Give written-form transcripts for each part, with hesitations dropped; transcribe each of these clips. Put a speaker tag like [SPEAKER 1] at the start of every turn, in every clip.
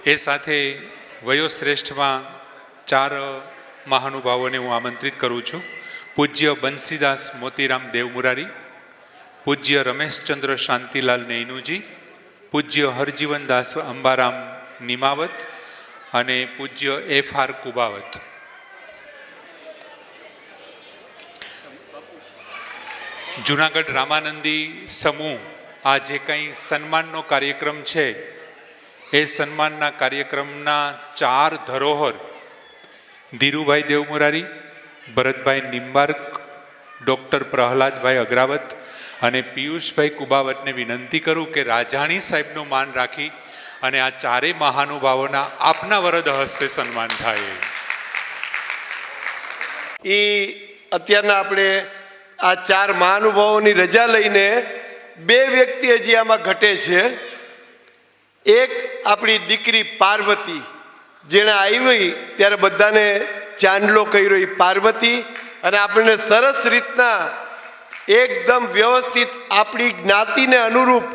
[SPEAKER 1] એ સાથે વયોશ્રેષ્ઠમાં 4 મહાનુભાવોને હું આમંત્રિત કરું છું. પૂજ્ય બંસીદાસ મોતીરામ દેવમુરારી, પૂજ્ય રમેશચંદ્ર શાંતિલાલ નૈનુજી, પૂજ્ય હરજીવનદાસ અંબારામ નિમાવત અને પૂજ્ય FR કુબાવત. જૂનાગઢ રામાનંદી સમૂહ આ જે કંઈ સન્માનનો કાર્યક્રમ છે એ સન્માનના કાર્યક્રમના 4 ધરોહર ધીરુભાઈ દેવમુરારી, ભરતભાઈ નિંબાર્ક, ડૉક્ટર પ્રહલાદભાઈ અગ્રાવત અને પિયુષભાઈ કુબાવતને વિનંતી કરું કે રાજાણી સાહેબનું માન રાખી અને આ 4 મહાનુભાવોના આપના વરદ હસ્તે સન્માન થાય.
[SPEAKER 2] એ અત્યારના આપણે આ 4 મહાનુભાવોની રજા લઈને 2 વ્યક્તિ હજી આમાં ઘટે છે. એક આપણી દીકરી પાર્વતી, જેણે આવી ત્યારે બધાને ચાંદલો કર્યો, એ પાર્વતી, અને આપણને સરસ રીતના એકદમ વ્યવસ્થિત આપણી જ્ઞાતિને અનુરૂપ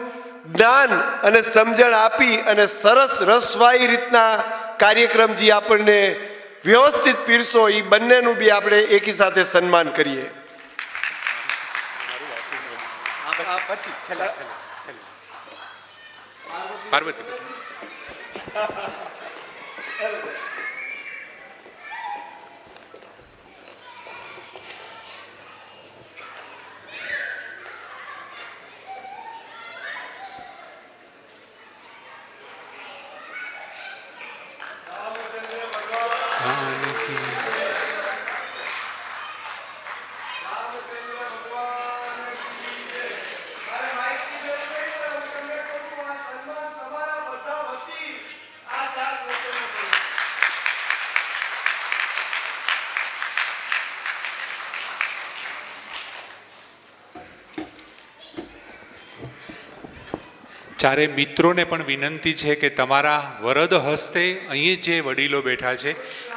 [SPEAKER 2] જ્ઞાન અને સમજણ આપી અને સરસ રસવાઈ રીતના કાર્યક્રમ જે આપણને વ્યવસ્થિત પીરસો, એ બંનેનું બી આપણે એકી સાથે સન્માન કરીએ.
[SPEAKER 1] પાર્વતી ચારે મિત્રોને પણ વિનંતી છે કે તમારા વરદ હસ્તે અહીં જે વડીલો બેઠા છે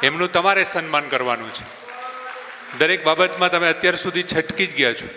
[SPEAKER 1] એમનું તમારે સન્માન કરવાનું છે. દરેક બાબતમાં તમે અત્યાર સુધી છટકી જ ગયા છો.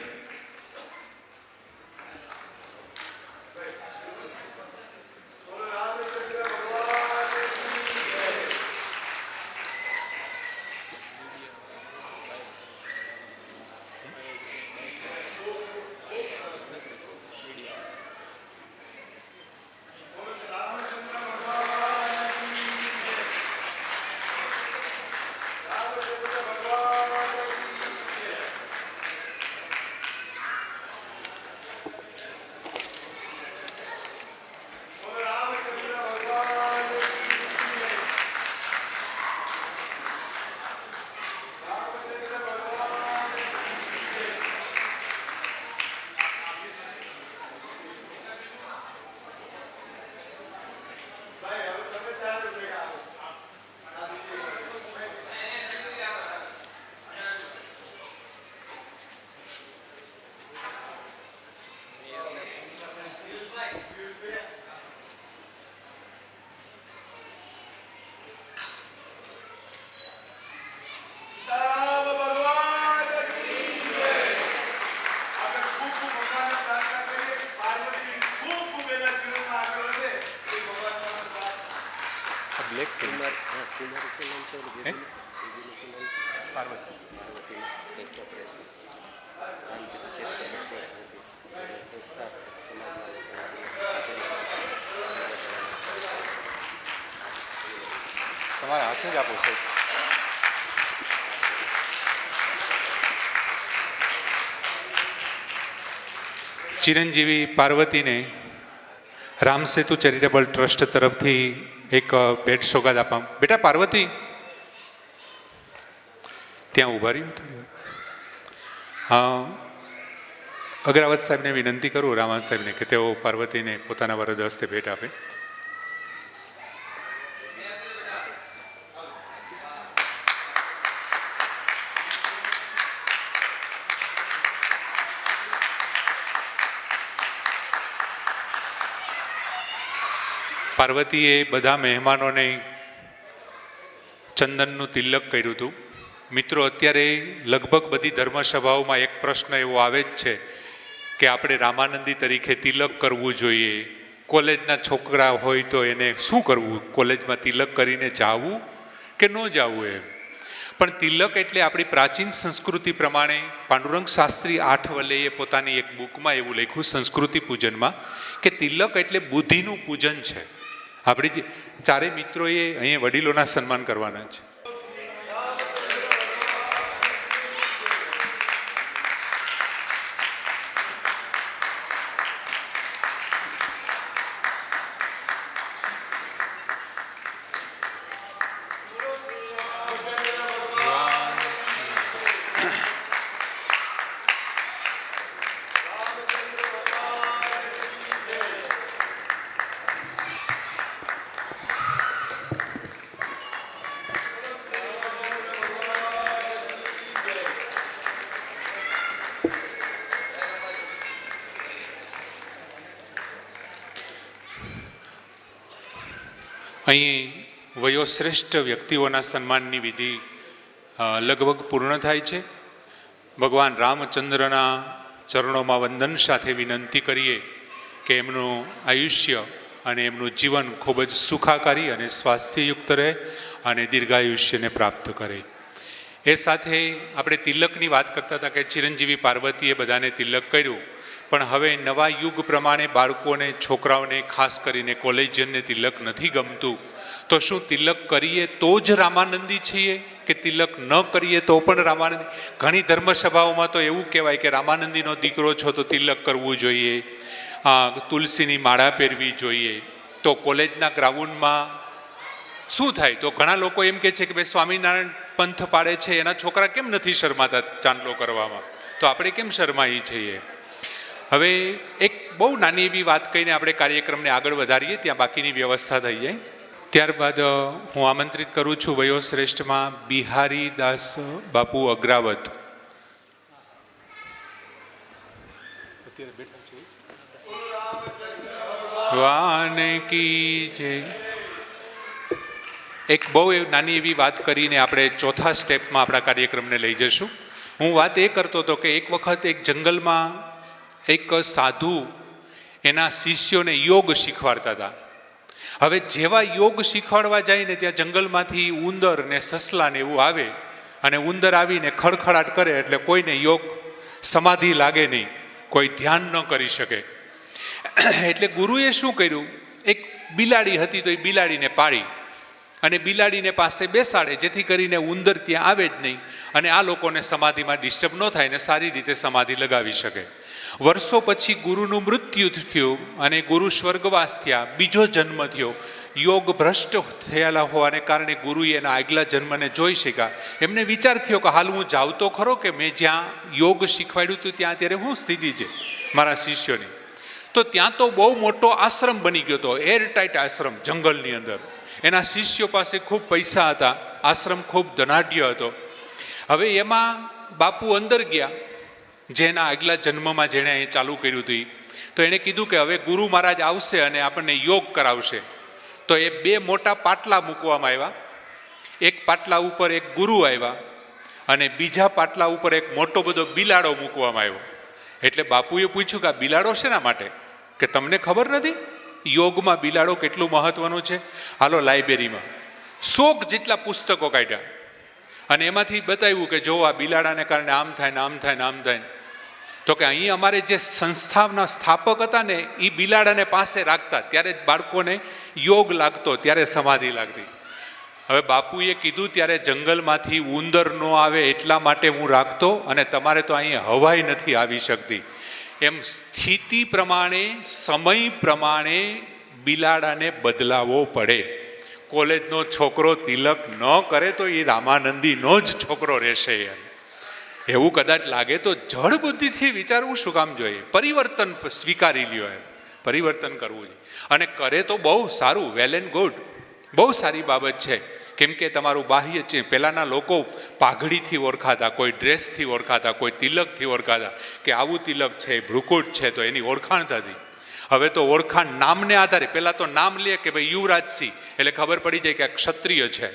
[SPEAKER 1] તમારા હાથે જ આપો છો. ચિરંજીવી પાર્વતીને રામસેતુ ચેરિટેબલ ટ્રસ્ટ તરફથી એક ભેટ સોગાદ આપવા. બેટા પાર્વતી ત્યાં ઊભા રહ્યો. હા, અગ્રાવત સાહેબને વિનંતી કરું, રામા સાહેબને, કે તેઓ પાર્વતીને પોતાના વરદ હસ્તે ભેટ આપે. પાર્વતીએ બધા મહેમાનોને ચંદનનું તિલક કર્યું હતું. મિત્રો, અત્યારે લગભગ બધી ધર્મસભાઓમાં એક પ્રશ્ન એવો આવે જ છે કે આપણે રામાનંદી તરીકે તિલક કરવું જોઈએ કોલેજના છોકરા હોય તો એને શું કરવું, કોલેજમાં તિલક કરીને જાવું કે ન જાવું એમ. પણ તિલક એટલે આપણી પ્રાચીન સંસ્કૃતિ પ્રમાણે પાંડુરંગ શાસ્ત્રી આઠવલેએ પોતાની એક બુકમાં એવું લખ્યું સંસ્કૃતિ પૂજનમાં કે તિલક એટલે બુદ્ધિનું પૂજન છે. આપણી ચારે મિત્રોએ અહીંયા વડીલોના સન્માન કરવાના છે. અહીં વયોશ્રેષ્ઠ વ્યક્તિઓના સન્માનની વિધિ લગભગ પૂર્ણ થાય છે. ભગવાન રામચંદ્રના ચરણોમાં વંદન સાથે વિનંતી કરીએ કે એમનું આયુષ્ય અને એમનું જીવન ખૂબ જ સુખાકારી અને સ્વાસ્થ્યયુક્ત રહે અને દીર્ઘાયુષ્યને પ્રાપ્ત કરે. એ સાથે આપણે તિલકની વાત કરતા હતા કે ચિરંજીવી પાર્વતીએ બધાને તિલક કર્યું, પણ હવે નવા યુગ પ્રમાણે બાળકોને, છોકરાઓને, ખાસ કરીને કોલેજિયનને તિલક નથી ગમતું. તો શું તિલક કરીએ તો જ રામાનંદી છીએ કે તિલક ન કરીએ તો પણ રામાનંદી? ઘણી ધર્મસભાઓમાં તો એવું કહેવાય કે રામાનંદીનો દીકરો છો તો તિલક કરવું જોઈએ, તુલસીની માળા પહેરવી જોઈએ. તો કોલેજના ગ્રાઉન્ડમાં શું થાય? તો ઘણા લોકો એમ કહે છે કે ભાઈ સ્વામિનારાયણ પંથ પાડે છે એના છોકરા કેમ નથી શરમાતા ચાંદલો કરવામાં, તો આપણે કેમ શરમાઈએ છીએ? હવે એક બહુ નાની એવી વાત કહીને આપણે કાર્યક્રમને આગળ વધારીએ, ત્યાં બાકીની વ્યવસ્થા થઈ જાય. ત્યારબાદ હું આમંત્રિત કરું છું વયોશ્રેષ્ઠમાં બિહારી દાસ બાપુ અગ્રાવત. વાન કી જય. એક બહુ નાની એવી વાત કરીને આપણે ચોથા સ્ટેપમાં આપણા કાર્યક્રમને લઈ જઈશું. હું વાત એ કરતો હતો કે એક વખત એક જંગલમાં એક સાધુ એના શિષ્યોને યોગ શીખવાડતા હતા. હવે જેવા યોગ શીખવાડવા જાય ને ત્યાં જંગલમાંથી ઉંદર ને સસલા ને એવું આવે, અને ઉંદર આવીને ખડખડાટ કરે એટલે કોઈને યોગ સમાધિ લાગે નહીં, કોઈ ધ્યાન ન કરી શકે. એટલે ગુરુએ શું કર્યું, એક બિલાડી હતી તો એ બિલાડીને પાડી અને બિલાડીને પાસે બેસાડે, જેથી કરીને ઉંદર ત્યાં આવે જ નહીં અને આ લોકોને સમાધિમાં ડિસ્ટર્બ ન થાય ને સારી રીતે સમાધિ લગાવી શકે. વર્ષો પછી ગુરુનું મૃત્યુ થયું અને ગુરુ સ્વર્ગવાસ થયા, બીજો જન્મ થયો. યોગ ભ્રષ્ટ થયેલા હોવાને કારણે ગુરુએ એના આગલા જન્મને જોઈ શક્યા. એમને વિચાર થયો કે હાલ હું જાઉં તો ખરો કે મેં જ્યાં યોગ શીખવાડ્યું હતું ત્યાં અત્યારે શું સ્થિતિ છે મારા શિષ્યોની. તો ત્યાં તો બહુ મોટો આશ્રમ બની ગયો હતો, એરટાઇટ આશ્રમ જંગલની અંદર. એના શિષ્યો પાસે ખૂબ પૈસા હતા, આશ્રમ ખૂબ ધનાઢ્ય હતો. હવે એમાં બાપુ અંદર ગયા, જેના આગલા જન્મમાં જેણે એ ચાલુ કર્યું હતું. તો એણે કીધું કે હવે ગુરુ મહારાજ આવશે અને આપણને યોગ કરાવશે. તો એ બે મોટા પાટલા મૂકવામાં આવ્યા. એક પાટલા ઉપર એક ગુરુ આવ્યા અને બીજા પાટલા ઉપર એક મોટો બધો બિલાડો મૂકવામાં આવ્યો. એટલે બાપુએ પૂછ્યું કે આ બિલાડો શેના માટે, કે તમને ખબર નથી યોગમાં બિલાડો કેટલું મહત્વનું છે? હાલો લાઇબ્રેરીમાં 100 જેટલા પુસ્તકો કાઢ્યા અને એમાંથી બતાવ્યું કે જો આ બિલાડાને કારણે આમ થાય ને આમ થાય ને આમ થાય. તો કે અહીં અમારે જે સંસ્થાના સ્થાપક હતા ને એ બિલાડાને પાસે રાખતા, ત્યારે જ બાળકોને યોગ લાગતો, ત્યારે સમાધિ લાગતી. હવે બાપુએ કીધું ત્યારે જંગલમાંથી ઉંદર ન આવે એટલા માટે હું રાખતો, અને તમારે તો અહીં હવાઈ નથી આવી શકતી. એમ સ્થિતિ પ્રમાણે, સમય પ્રમાણે બિલાડાને બદલાવવો પડે. કોલેજનો છોકરો તિલક ન કરે તો એ રામાનંદીનો જ છોકરો રહેશે. એવું કદાચ લાગે તો જળ બુદ્ધિથી વિચારવું શું કામ જોઈએ? પરિવર્તન સ્વીકારી લ્યો, એમ પરિવર્તન કરવું જોઈએ. અને કરે તો બહુ સારું, વેલ એન્ડ ગુડ, બહુ સારી બાબત છે. કેમ કે તમારું બાહ્ય છે. પહેલાંના લોકો પાઘડીથી ઓળખાતા, કોઈ ડ્રેસથી ઓળખાતા, કોઈ તિલકથી ઓળખાતા, કે આવું તિલક છે, ભ્રુકુટ છે, તો એની ઓળખાણ થતી. હવે તો ઓળખાણ નામને આધારે, પહેલાં તો નામ લે કે ભાઈ યુવરાજસિંહ એટલે ખબર પડી જાય કે આ ક્ષત્રિય છે.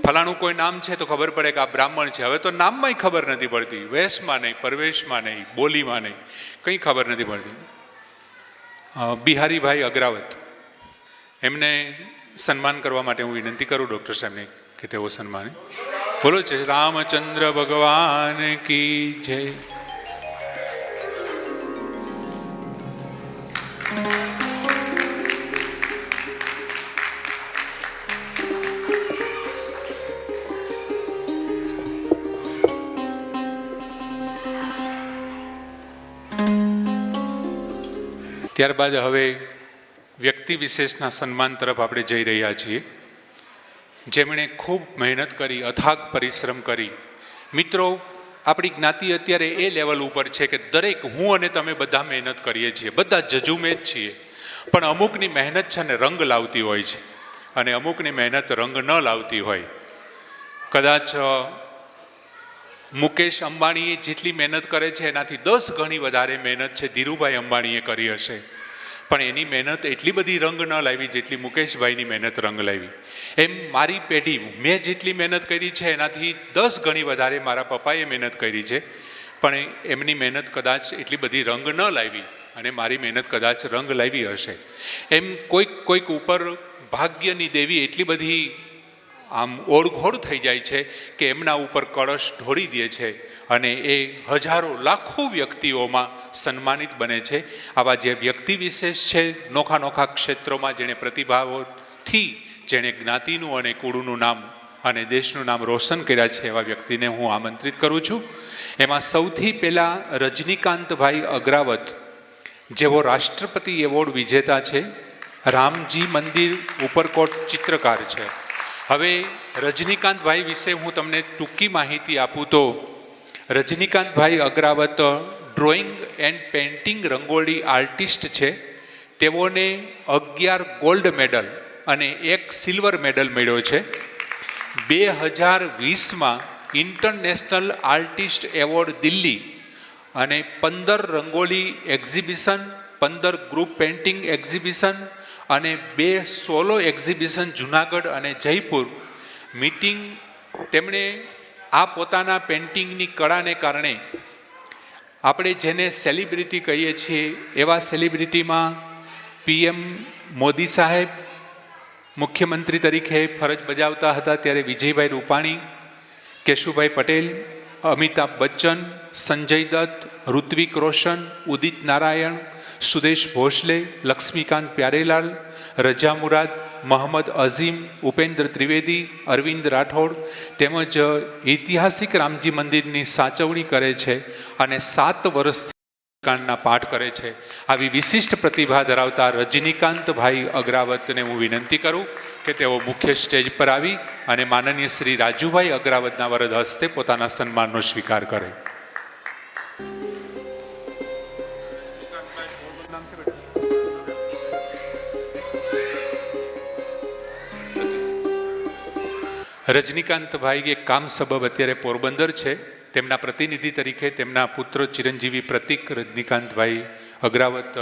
[SPEAKER 1] ફલાણું કોઈ નામ છે તો ખબર પડે કે આ બ્રાહ્મણ છે. હવે તો નામમાંય ખબર નથી પડતી, વેશમાં નહીં, પરવેશમાં નહીં, બોલીમાં નહીં, કંઈ ખબર નથી પડતી. બિહારીભાઈ અગ્રાવત, એમને સન્માન કરવા માટે હું વિનંતી કરું ડૉક્ટર સાહેબને કે તેઓ સન્માને. બોલો છે રામચંદ્ર ભગવાન કી જય. ત્યારબાદ હવે વ્યક્તિ વિશેષના સન્માન તરફ આપણે જઈ રહ્યા છીએ, જેમણે ખૂબ મહેનત કરી, અથાગ પરિશ્રમ કરી. મિત્રો, આપણી જ્ઞાતિ અત્યારે એ લેવલ ઉપર છે કે દરેક, હું અને તમે બધા મહેનત કરીએ છીએ, બધા જજુમે જ છીએ, પણ અમુકની મહેનત છે ને રંગ લાવતી હોય છે અને અમુકની મહેનત રંગ ન લાવતી હોય. કદાચ મુકેશ અંબાણીએ જેટલી મહેનત કરે છે એનાથી 10 ગણી વધારે મહેનત છે ધીરુભાઈ અંબાણીએ કરી હશે, પણ એની મહેનત એટલી બધી રંગ ન લાવી જેટલી મુકેશભાઈની મહેનત રંગ લાવી. એમ મારી પેઢી, મેં જેટલી મહેનત કરી છે એનાથી 10 ગણી વધારે મારા પપ્પાએ મહેનત કરી છે, પણ એમની મહેનત કદાચ એટલી બધી રંગ ન લાવી અને મારી મહેનત કદાચ રંગ લાવી હશે. એમ કોઈક ઉપર ભાગ્યની દેવી એટલી બધી આમ ઓળઘોળ થઈ જાય છે કે એમના ઉપર કળશ ઢોળી દે છે અને એ હજારો લાખો વ્યક્તિઓમાં સન્માનિત બને છે. આવા જે વ્યક્તિ વિશેષ છે નોખા નોખા ક્ષેત્રોમાં, જેણે પ્રતિભાવોથી જેણે જ્ઞાતિનું અને કુળનું નામ અને દેશનું નામ રોશન કર્યા છે, એવા વ્યક્તિને હું આમંત્રિત કરું છું. એમાં સૌથી પહેલાં રજનીકાંતભાઈ અગ્રાવત, જેઓ રાષ્ટ્રપતિ એવોર્ડ વિજેતા છે, રામજી મંદિર ઉપરકોટ ચિત્રકાર છે. હવે રજનીકાંતભાઈ વિશે હું તમને ટૂંકી માહિતી આપું તો રજનીકાંતભાઈ Agravat drawing and painting rangoli artist છે. તેઓને 11 ગોલ્ડ મેડલ અને 1 સિલ્વર મેડલ મળ્યો છે. 2020માં ઇન્ટરનેશનલ આર્ટિસ્ટ એવોર્ડ દિલ્હી અને 15 rangoli exhibition, 15 group painting exhibition અને 2 સોલો એક્ઝિબિશન જુનાગઢ અને જયપુર મીટિંગ. તેમણે આ પોતાના પેઇન્ટિંગની કળાને કારણે આપણે જેને સેલિબ્રિટી કહીએ છીએ એવા સેલિબ્રિટીમાં PM મોદી સાહેબ મુખ્યમંત્રી તરીકે ફરજ બજાવતા હતા ત્યારે વિજયભાઈ રૂપાણી, કેશુભાઈ પટેલ, અમિતાભ બચ્ચન, સંજય દત્ત, ઋત્વિક રોશન, ઉદિત નારાયણ, સુદેશ ભોસલે, લક્ષ્મીકાંત પ્યારેલાલ, રજા મુરાદ, મોહમ્મદ અઝીમ, ઉપેન્દ્ર ત્રિવેદી, અરવિંદ રાઠોડ તેમજ ઐતિહાસિક રામજી મંદિરની સાચવણી કરે છે અને 7 વર્ષના પાઠ કરે છે. આવી વિશિષ્ટ પ્રતિભા ધરાવતા રજનીકાંતભાઈ અગ્રાવતને હું વિનંતી કરું કે તેઓ મુખ્ય સ્ટેજ પર આવી અને માનનીય શ્રી રાજુભાઈ અગ્રાવતના વરદ હસ્તે પોતાના સન્માનનો સ્વીકાર કરે. રજનીકાંતભાઈ એક કામ સબબ અત્યારે પોરબંદર છે. તેમના પ્રતિનિધિ તરીકે તેમના પુત્ર ચિરંજીવી પ્રતિક રજનીકાંતભાઈ અગ્રાવત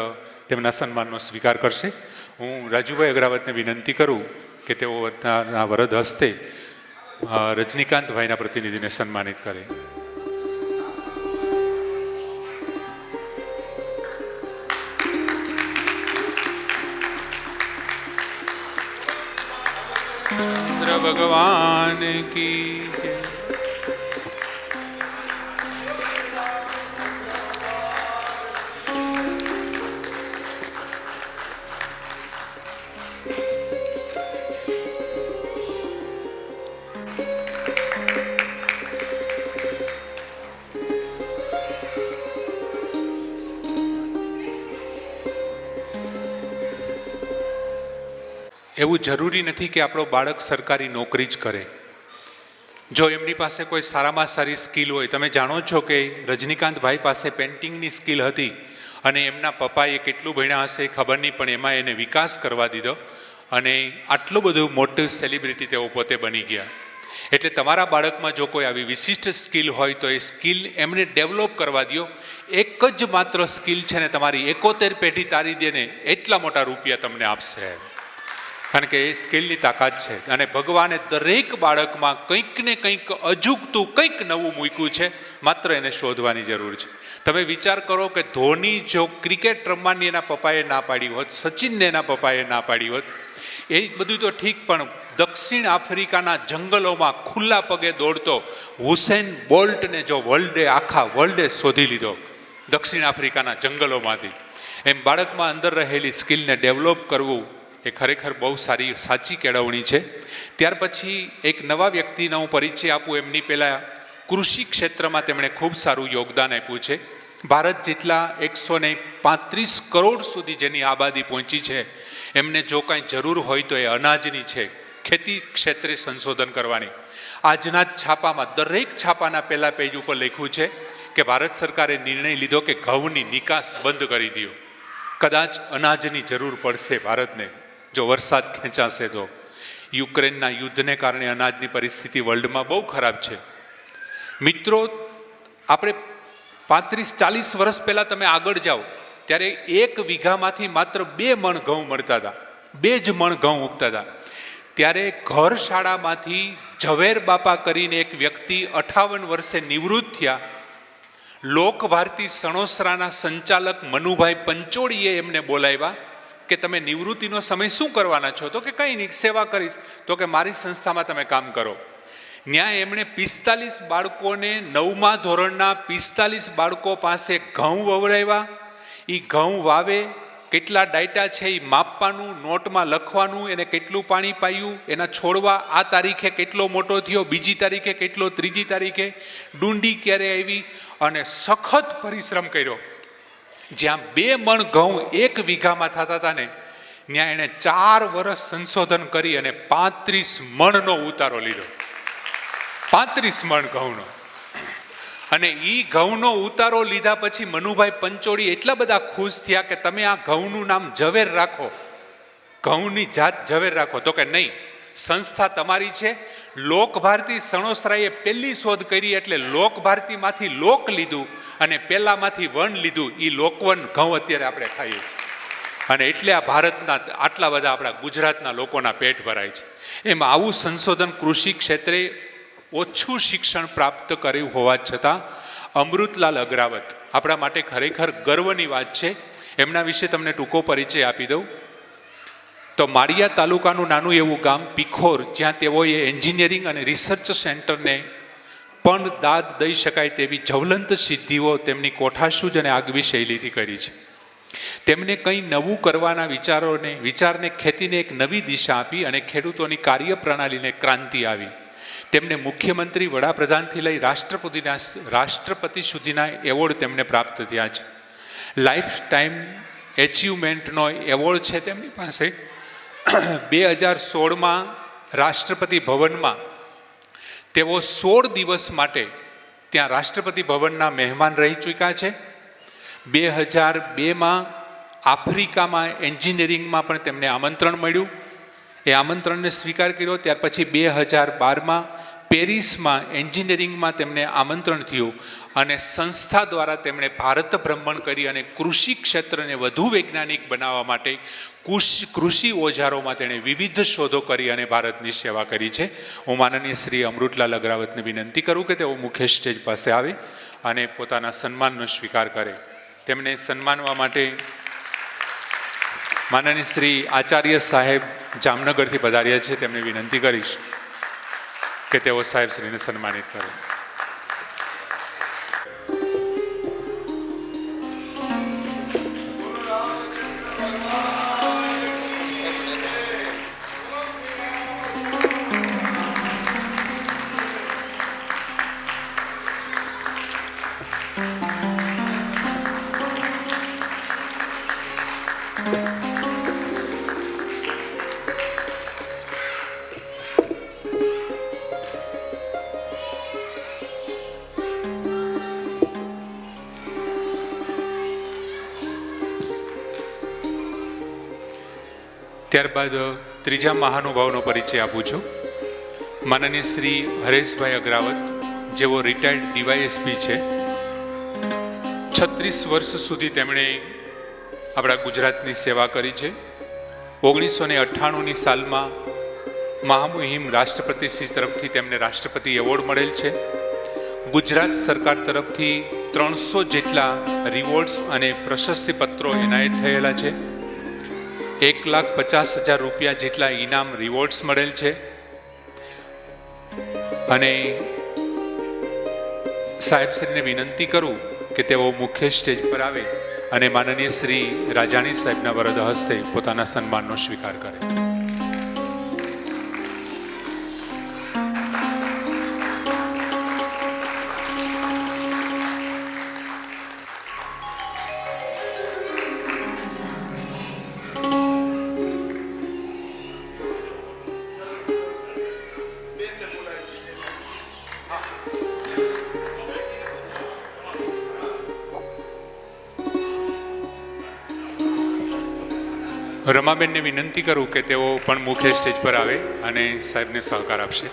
[SPEAKER 1] તેમના સન્માનનો સ્વીકાર કરશે. હું રાજુભાઈ અગ્રાવતને વિનંતી કરું કે તેઓ વરદ હસ્તે રજનીકાંતભાઈના પ્રતિનિધિને સન્માનિત કરે. ભગવાન કી જય. એવું જરૂરી નથી કે આપણો બાળક સરકારી નોકરી જ કરે. જો એમની પાસે કોઈ સારામાં સારી સ્કિલ હોય, તમે જાણો છો કે રજનીકાંતભાઈ પાસે પેઇન્ટિંગની સ્કિલ હતી અને એમના પપ્પાએ કેટલું ભણ્યા હશે ખબર નહીં, પણ એમાં એને વિકાસ કરવા દીધો અને આટલું બધું મોટું સેલિબ્રિટી તેઓ પોતે બની ગયા. એટલે તમારા બાળકમાં જો કોઈ આવી વિશિષ્ટ સ્કિલ હોય તો એ સ્કિલ એમને ડેવલપ કરવા દો. એક જ માત્ર સ્કિલ છે ને તમારી 71 પેઢી તારી દે ને એટલા મોટા રૂપિયા તમને આપશે. કારણ કે એ સ્કિલની તાકાત છે. અને ભગવાને દરેક બાળકમાં કંઈક ને કંઈક અજુગતું કંઈક નવું મૂક્યું છે, માત્ર એને શોધવાની જરૂર છે. તમે વિચાર કરો કે ધોની જો ક્રિકેટ રમવાની એના પપ્પાએ ના પાડી હોત, સચિનને એના પપ્પાએ ના પાડી હોત, એ બધું તો ઠીક, પણ દક્ષિણ આફ્રિકાના જંગલોમાં ખુલ્લા પગે દોડતો હુસેન બોલ્ટને જો આખા વર્લ્ડે શોધી લીધો દક્ષિણ આફ્રિકાના જંગલોમાંથી. એમ બાળકમાં અંદર રહેલી સ્કિલને ડેવલપ કરવું એ ખરેખર બહુ સાચી કેળવણી છે. ત્યાર પછી એક નવા વ્યક્તિનો હું પરિચય આપું એમની પહેલાં કૃષિ ક્ષેત્રમાં તેમણે ખૂબ સારું યોગદાન આપ્યું છે. ભારત જેટલા 135 કરોડ સુધી જેની આબાદી પહોંચી છે, એમને જો કાંઈ જરૂર હોય તો એ અનાજની છે, ખેતી ક્ષેત્રે સંશોધન કરવાની. આજના જ છાપામાં દરેક છાપાના પહેલા પેજ ઉપર લખ્યું છે કે ભારત સરકારે નિર્ણય લીધો કે ઘઉંની નિકાસ બંધ કરી દો. કદાચ અનાજની જરૂર પડશે ભારતને જો વરસાદ ખેંચાશે તો. યુક્રેનના યુદ્ધને કારણે અનાજની પરિસ્થિતિ વર્લ્ડમાં બહુ ખરાબ છે. મિત્રો, આપણે 35-40 વર્ષ પહેલાં તમે આગળ જાઓ ત્યારે 1 વીઘામાંથી માત્ર 2 મણ ઘઉં મળતા હતા, 2 જ મણ ઘઉં ઉગતા હતા. ત્યારે ઘર શાળામાંથી ઝવેર બાપા કરીને એક વ્યક્તિ 58 વર્ષે નિવૃત્ત થયા. લોકભારતી સણોસરાના સંચાલક મનુભાઈ પંચોળીએ એમને બોલાવ્યા કે તમે નિવૃત્તિનો સમય શું કરવાના છો? તો કે કંઈ નહીં, સેવા કરીશ. તો કે મારી સંસ્થામાં તમે કામ કરો. ન્યાય એમણે 45 બાળકોને 9મા ધોરણના 45 બાળકો પાસે ઘઉં વવરાવ્યા. એ ઘઉં વાવે, કેટલા ડાયટા છે એ માપવાનું, નોટમાં લખવાનું, એને કેટલું પાણી પાયું, એના છોડવા આ તારીખે કેટલો મોટો થયો, બીજી તારીખે કેટલો, ત્રીજી તારીખે ડુંડી ક્યારે આવી, અને સખત પરિશ્રમ કર્યો. જ્યાં 2 મણ ઘઉં 1 વીઘામાં થતા હતા ને, ત્યાં એણે 4 વર્ષ સંશોધન કરી અને 35 મણનો ઉતારો લીધો. 35 મણ ઘઉંનો. અને એ ઘઉંનો ઉતારો લીધા પછી મનુભાઈ પંચોળી એટલા બધા ખુશ થયા કે તમે આ ઘઉંનું નામ ઝવેર રાખો, ઘઉંની જાત ઝવેર રાખો. તો કે નહીં, સંસ્થા તમારી છે. લોકભારતી સણોસરાએ પહેલી શોધ કરી એટલે લોકભારતીમાંથી લોક લીધું અને પહેલામાંથી વન લીધું. એ લોકવન ઘઉં અત્યારે આપણે ખાઈએ છીએ. અને એટલે આ ભારતના આટલા બધા આપણા ગુજરાતના લોકોના પેટ ભરાય છે. એમ આવું સંશોધન કૃષિ ક્ષેત્રે ઓછું શિક્ષણ પ્રાપ્ત કર્યું હોવા છતાં અમૃતલાલ અગ્રાવત આપણા માટે ખરેખર ગર્વની વાત છે. એમના વિશે તમને ટૂંકો પરિચય આપી દઉં તો માળિયા તાલુકાનું નાનું એવું ગામ પીખોર, જ્યાં તેઓએ એન્જિનિયરિંગ અને રિસર્ચ સેન્ટરને પણ દાદ દઈ શકાય તેવી જ્વલંત સિદ્ધિઓ તેમની કોઠાસૂઝ અને આગવી શૈલીથી કરી છે. તેમને કંઈ નવું કરવાના વિચારને ખેતીને એક નવી દિશા આપી અને ખેડૂતોની કાર્યપ્રણાલીને ક્રાંતિ આવી. તેમને મુખ્યમંત્રી, વડાપ્રધાનથી લઈ રાષ્ટ્રપતિ સુધીના એવોર્ડ તેમને પ્રાપ્ત થયા છે. લાઈફ ટાઈમ એચિવમેન્ટનો એવોર્ડ છે તેમની પાસે. 2016માં રાષ્ટ્રપતિ ભવનમાં તેઓ 16 દિવસ માટે ત્યાં રાષ્ટ્રપતિ ભવનના મહેમાન રહી ચૂક્યા છે. 2002માં આફ્રિકામાં એન્જિનિયરિંગમાં પણ તેમને આમંત્રણ મળ્યું, એ આમંત્રણને સ્વીકાર કર્યો. ત્યાર પછી 2012માં પેરિસમાં એન્જિનિયરિંગમાં તેમને આમંત્રણ થયું અને સંસ્થા દ્વારા તેમણે ભારત ભ્રમણ કરી અને કૃષિ ક્ષેત્રને વધુ વૈજ્ઞાનિક બનાવવા માટે કૃષિ ઓજારોમાં તેણે વિવિધ શોધો કરી અને ભારતની સેવા કરી છે. હું માનનીય શ્રી અમૃતલાલ અગ્રાવતને વિનંતી કરું કે તેઓ મુખ્ય સ્ટેજ પાસે આવે અને પોતાના સન્માનનો સ્વીકાર કરે. તેમને સન્માનવા માટે માનનીય શ્રી આચાર્ય સાહેબ જામનગરથી પધાર્યા છે. તેમને વિનંતી કરીશ કે તેઓ સાહેબ શ્રીને સન્માનિત કરે. ત્યારબાદ ત્રીજા મહાનુભાવનો પરિચય આપું છું. માનનીય શ્રી હરેશભાઈ અગ્રાવત, જેઓ રિટાયર્ડ ડીવાયએસપી છે. 36 વર્ષ સુધી તેમણે આપણા ગુજરાતની સેવા કરી છે. 1998ની સાલમાં મહામુહિમ રાષ્ટ્રપતિશ્રી તરફથી તેમને રાષ્ટ્રપતિ એવોર્ડ મળેલ છે. ગુજરાત સરકાર તરફથી 300 જેટલા રિવોર્ડ્સ અને પ્રશસ્તિ પત્રો એનાયત થયેલા છે. 1,50,000 રૂપિયા જેટલા ઇનામ રિવોર્ડ્સ મળેલ છે. અને સાહેબશ્રીને વિનંતી કરું કે તેઓ મુખ્ય સ્ટેજ પર આવે અને માનનીય શ્રી રાજાણી સાહેબના વરદ હસ્તે પોતાના સન્માનનો સ્વીકાર કરે. રમાબેનને વિનંતી કરું કે તેઓ પણ મુખ્ય સ્ટેજ પર આવે અને સાહેબને સહકાર આપશે.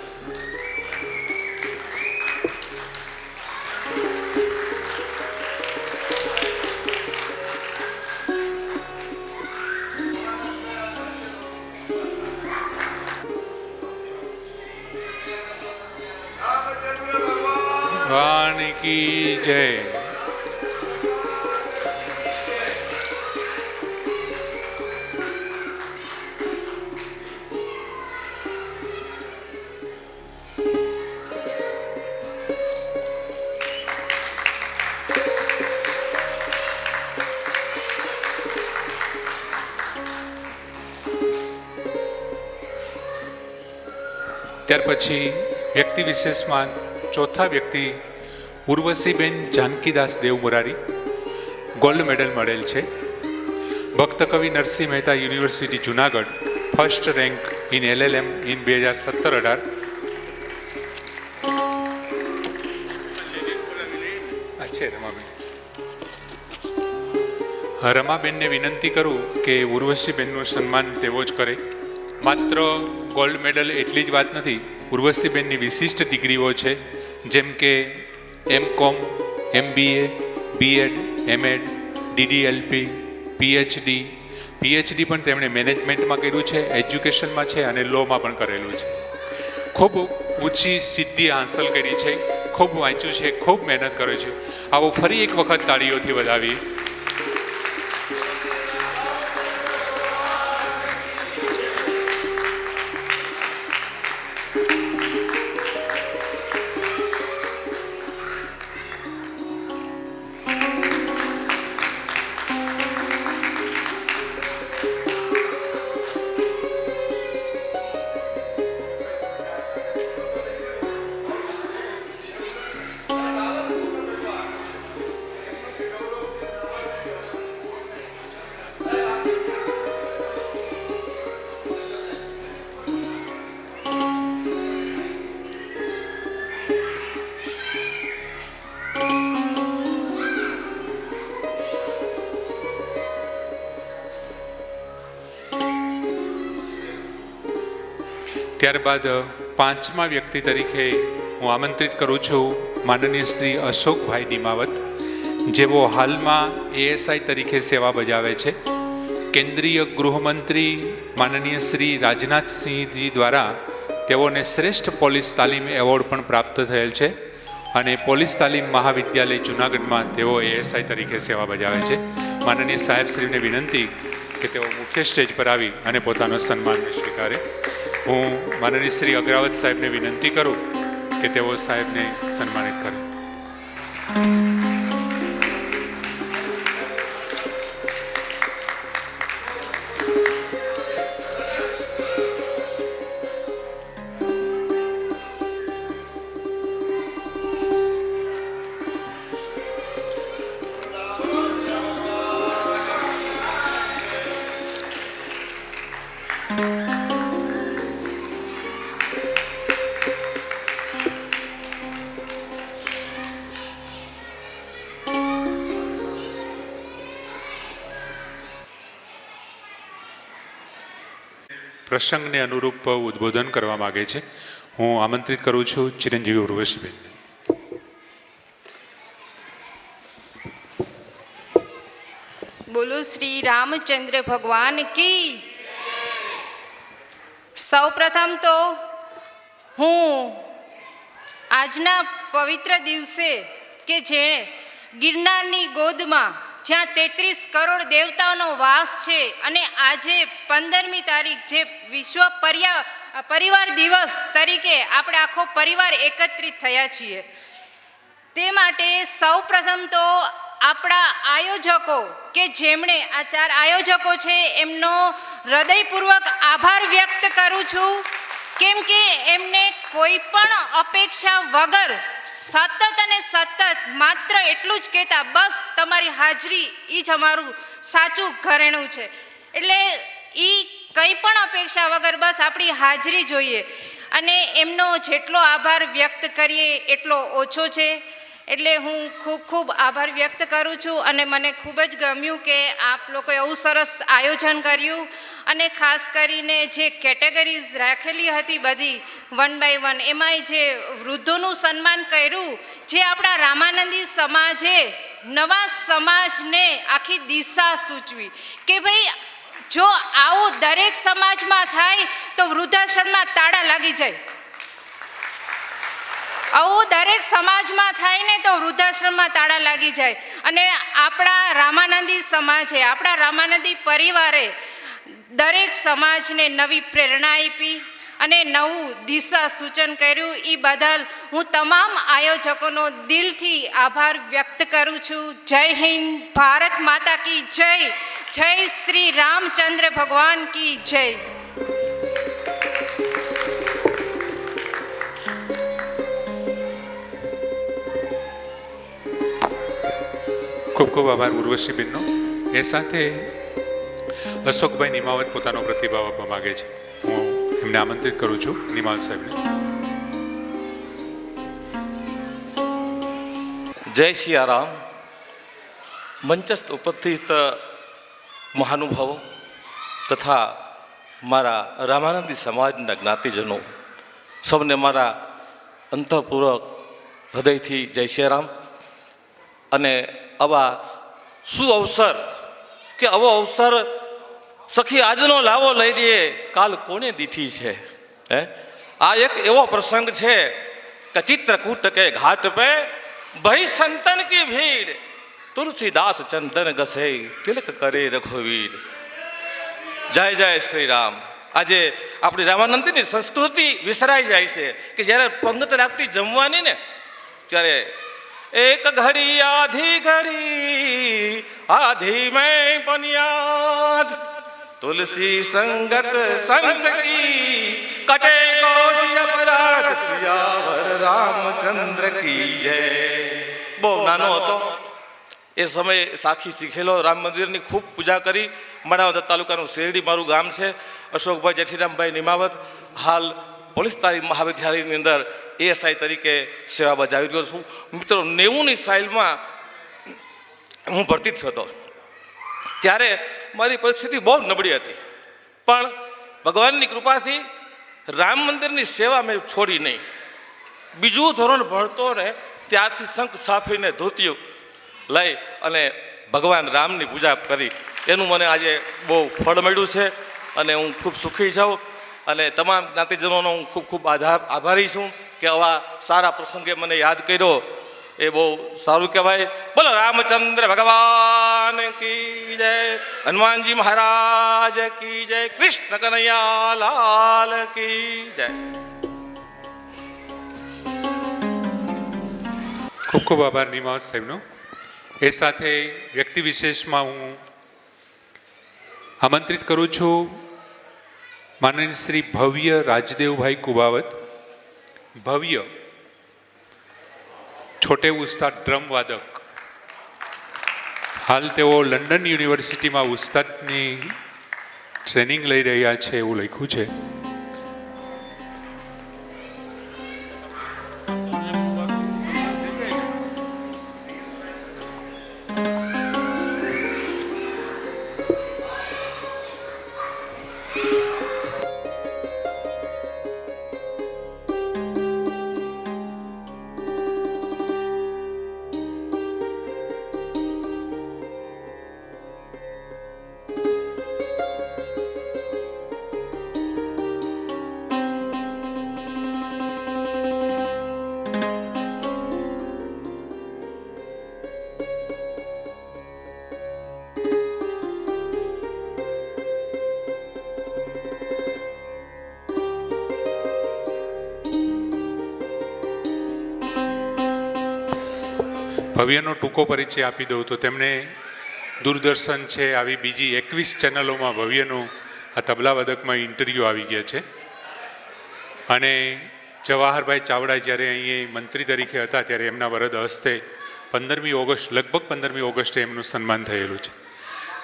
[SPEAKER 1] ભગવાન કી જય. ત્યાર પછી વ્યક્તિ વિશેષમાં ચોથા વ્યક્તિ ઉર્વશીબેન જાનકીદાસ દેવ મુરારી, ગોલ્ડ મેડલ મળેલ છે. ભક્ત કવિ Narsinh Mehta university Junagadh, first rank in LLM in 2017-18. રમાબેનને વિનંતી કરું કે ઉર્વશીબેનનું સન્માન તેઓ જ કરે. માત્ર ગોલ્ડ મેડલ એટલી જ વાત નથી, ઉર્વશીબેનની વિશિષ્ટ ડિગ્રીઓ છે, જેમ કે MCOM, MBA, BEd, MEd, DDLP, PhD પણ તેમણે મેનેજમેન્ટમાં કર્યું છે, એજ્યુકેશનમાં છે અને લોમાં પણ કરેલું છે. ખૂબ ઊંચી સિદ્ધિ હાંસલ કરી છે, ખૂબ વાંચ્યું છે, ખૂબ મહેનત કરે છે. આવો ફરી એક વખત તાળીઓથી વધાવી. ત્યારબાદ પાંચમા વ્યક્તિ તરીકે હું આમંત્રિત કરું છું માનનીય શ્રી અશોકભાઈ નિમાવત, જેઓ હાલમાં ASI તરીકે સેવા બજાવે છે. કેન્દ્રીય ગૃહમંત્રી માનનીય શ્રી રાજનાથસિંહજી દ્વારા તેઓને શ્રેષ્ઠ પોલીસ તાલીમ એવોર્ડ પણ પ્રાપ્ત થયેલ છે અને પોલીસ તાલીમ મહાવિદ્યાલય જુનાગઢમાં તેઓ ASI તરીકે સેવા બજાવે છે. માનનીય સાહેબશ્રીને વિનંતી કે તેઓ મુખ્ય સ્ટેજ પર આવી અને પોતાનો સન્માન સ્વીકારે. હું માનનીય શ્રી અગ્રાવત સાહેબને વિનંતી કરું કે તેઓ સાહેબને સન્માનિત કરે. પ્રસંગને અનુરૂપ ઉદ્બોધન કરવા માગે છે. હું આમંત્રિત કરું છું ચિરંજીવી ઉર્વશીબેન.
[SPEAKER 3] બોલો શ્રી રામચંદ્ર ભગવાન કી. સૌપ્રથમ તો હું આજના પવિત્ર દિવસે કે જે ગિરનારની ગોદમાં જ્યાં 33 કરોડ દેવતાઓનો વાસ છે અને આજે 15મી તારીખ જે વિશ્વ પરિવાર દિવસ તરીકે આપણે આખો પરિવાર એકત્રિત થયા છીએ, તે માટે સૌપ્રથમ તો આપણા આયોજકો કે જેમણે આ 4 આયોજકો છે એમનો હૃદયપૂર્વક આભાર વ્યક્ત કરું છું, કેમ કે એમને કોઈ પણ અપેક્ષા વગર સતત અને સતત માત્ર એટલું જ કહેતા, બસ તમારી હાજરી એ જ અમારું સાચું ઘરેણું છે. એટલે એ કંઈ પણ અપેક્ષા વગર બસ આપણી હાજરી જોઈએ અને એમનો જેટલો આભાર વ્યક્ત કરીએ એટલો ઓછો છે. એટલે હું ખૂબ ખૂબ આભાર વ્યક્ત કરું છું અને મને ખૂબ જ ગમ્યું કે આપ લોકોએ એવું સરસ આયોજન કર્યું અને ખાસ કરીને જે કેટેગરીઝ રાખેલી હતી બધી 1 by 1, એમાંય જે વૃદ્ધોનું સન્માન કર્યું, જે આપણા રામાનંદી સમાજે નવા સમાજને આખી દિશા સૂચવી કે ભાઈ જો આવું દરેક સમાજમાં થાય તો વૃદ્ધાશ્રમમાં તાળા લાગી જાય. આવું દરેક સમાજમાં થાય ને તો વૃદ્ધાશ્રમમાં તાળા લાગી જાય. અને આપણા રામાનંદી સમાજે, આપણા રામાનંદી પરિવારે દરેક સમાજને નવી પ્રેરણા આપી અને નવું દિશા સૂચન કર્યું. એ બદલ હું તમામ આયોજકોનો દિલથી આભાર વ્યક્ત કરું છું. જય હિન્દ, ભારત માતા કી જય, જય શ્રી રામચંદ્ર ભગવાન કી જય.
[SPEAKER 1] ખૂબ ખૂબ આભાર ઉર્વશીબેનનો. એ સાથે અશોકભાઈ નિમાવત પોતાનો પ્રતિભાવ આપવા માગે છે. હું એમને આમંત્રિત કરું છું, નિમાવત સાહેબને.
[SPEAKER 4] જય સિયારામ. મંચસ્થ ઉપસ્થિત મહાનુભાવો તથા મારા રામાનંદી સમાજના જ્ઞાતિજનો, સૌને મારા અંતઃપૂર્વક હૃદયથી જય સિયારામ. અને આવા શું અવસર કે આવો અવસર સખી આજનો લાવો લઈ રહીએ, કાલ કોને દીઠી છે. આ એક એવો પ્રસંગ છે કે ચિત્રકૂટ કે ઘાટ પે ભઈ સંતન કી ભીડ, તુલસીદાસ ચંદન ગસે તિલક કરે રઘુવીર. જય જય શ્રી રામ. આજે આપણી રામાનંદીની સંસ્કૃતિ વિસરાઈ જાય છે કે જ્યારે પંગત રાખતી જમવાની ને ત્યારે એક ઘડી આધી મેં બનિયાદ, તુલસી સંગત સંત કી કટે કોટી અપરાધ, સિયાવર રામચંદ્ર કી જય. બહુ નાનો હતો એ સમયે સાખી શીખેલો, રામ મંદિરની ખૂબ પૂજા કરી. માણાવદર તાલુકાનું શેરડી મારું ગામ છે. અશોકભાઈ જેઠીરામભાઈ નિમાવત હાલ પોલીસ તાલીમ મહાવિદ્યાલયની અંદર ASI તરીકે સેવા બજાવી રહ્યો છું. મિત્રો, 90ની સાલમાં હું ભરતી થયો હતો. ત્યારે મારી પરિસ્થિતિ બહુ નબળી હતી, પણ ભગવાનની કૃપાથી રામ મંદિરની સેવા મેં છોડી નહીં. બીજું ધોરણ ભણતો ને ત્યારથી શંખ સાફીને ધોતિયું લઈ અને ભગવાન રામની પૂજા કરી. એનું મને આજે બહુ ફળ મળ્યું છે અને હું ખૂબ સુખી છું. અને તમામ જ્ઞાતિજનોનો હું ખૂબ ખૂબ આભારી છું કે આવા સારા પ્રસંગે મને યાદ કર્યો. એ બહુ સારું કહેવાય. બોલો રામચંદ્ર ભગવાન કી જય, હનુમાનજી મહારાજ કી જય, કૃષ્ણ કનૈયા લાલ કી જય.
[SPEAKER 1] ખૂબ ખૂબ આભાર નિમાવત સાહેબનો. એ સાથે વ્યક્તિ વિશેષમાં હું આમંત્રિત કરું છું માનનીય શ્રી ભવ્ય રાજદેવભાઈ કુબાવત. ભવ્ય છોટે ઉસ્તાદ ડ્રમ વાદક. હાલ તેઓ લંડન યુનિવર્સિટીમાં ઉસ્તાદની ટ્રેનિંગ લઈ રહ્યા છે એવું લખ્યું છે. ભવ્યનો ટૂંકો પરિચય આપી દઉં તો તેમણે દૂરદર્શન છે, આવી બીજી 21 ચેનલોમાં ભવ્યનું આ તબલાવાદકમાં ઇન્ટરવ્યૂ આવી ગયા છે. અને જવાહરભાઈ ચાવડા જ્યારે અહીં મંત્રી તરીકે હતા ત્યારે એમના વરદ હસ્તે 15મી ઓગસ્ટ, લગભગ 15મી ઓગસ્ટે એમનું સન્માન થયેલું છે.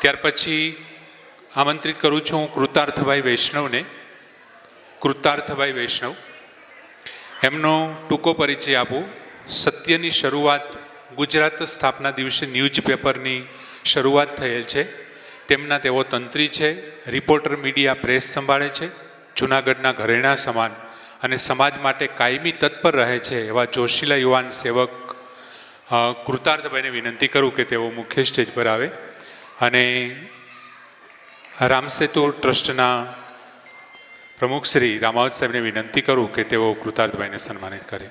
[SPEAKER 1] ત્યાર પછી આમંત્રિત કરું છું હું કૃતાર્થભાઈ વૈષ્ણવને. કૃતાર્થભાઈ વૈષ્ણવ, એમનો ટૂંકો પરિચય આપું. સત્યની શરૂઆત ગુજરાત સ્થાપના દિવસે ન્યૂઝપેપરની શરૂઆત થયેલ છે. તેમના તેઓ તંત્રી છે, રિપોર્ટર મીડિયા પ્રેસ સંભાળે છે, જૂનાગઢના ઘરેણા સમાન અને સમાજ માટે કાયમી તત્પર રહે છે એવા જોશીલા યુવાન સેવક કૃતાર્થભાઈને વિનંતી કરું કે તેઓ મુખ્ય સ્ટેજ પર આવે અને રામસેતુ ટ્રસ્ટના પ્રમુખ શ્રી રામાવત સાહેબને વિનંતી કરું કે તેઓ કૃતાર્થભાઈને સન્માનિત કરે.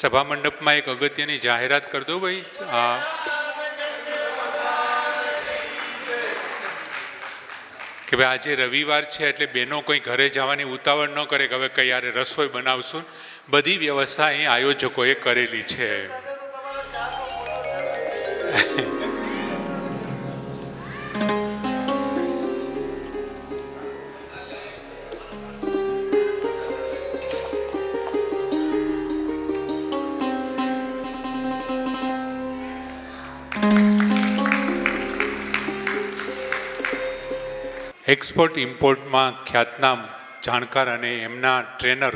[SPEAKER 1] સભા મંડપમાં એક અગત્યની જાહેરાત કરી દો ભાઈ. કે ભાઈ આજે રવિવાર છે એટલે બહેનો કોઈ ઘરે જવાની ઉતાવળ ન કરે કે હવે કઈ યારે રસોઈ બનાવશું. બધી વ્યવસ્થા અહીં આયોજકોએ કરેલી છે. એક્સપોર્ટ ઇમ્પોર્ટમાં ખ્યાતનામ જાણકાર અને એમના ટ્રેનર,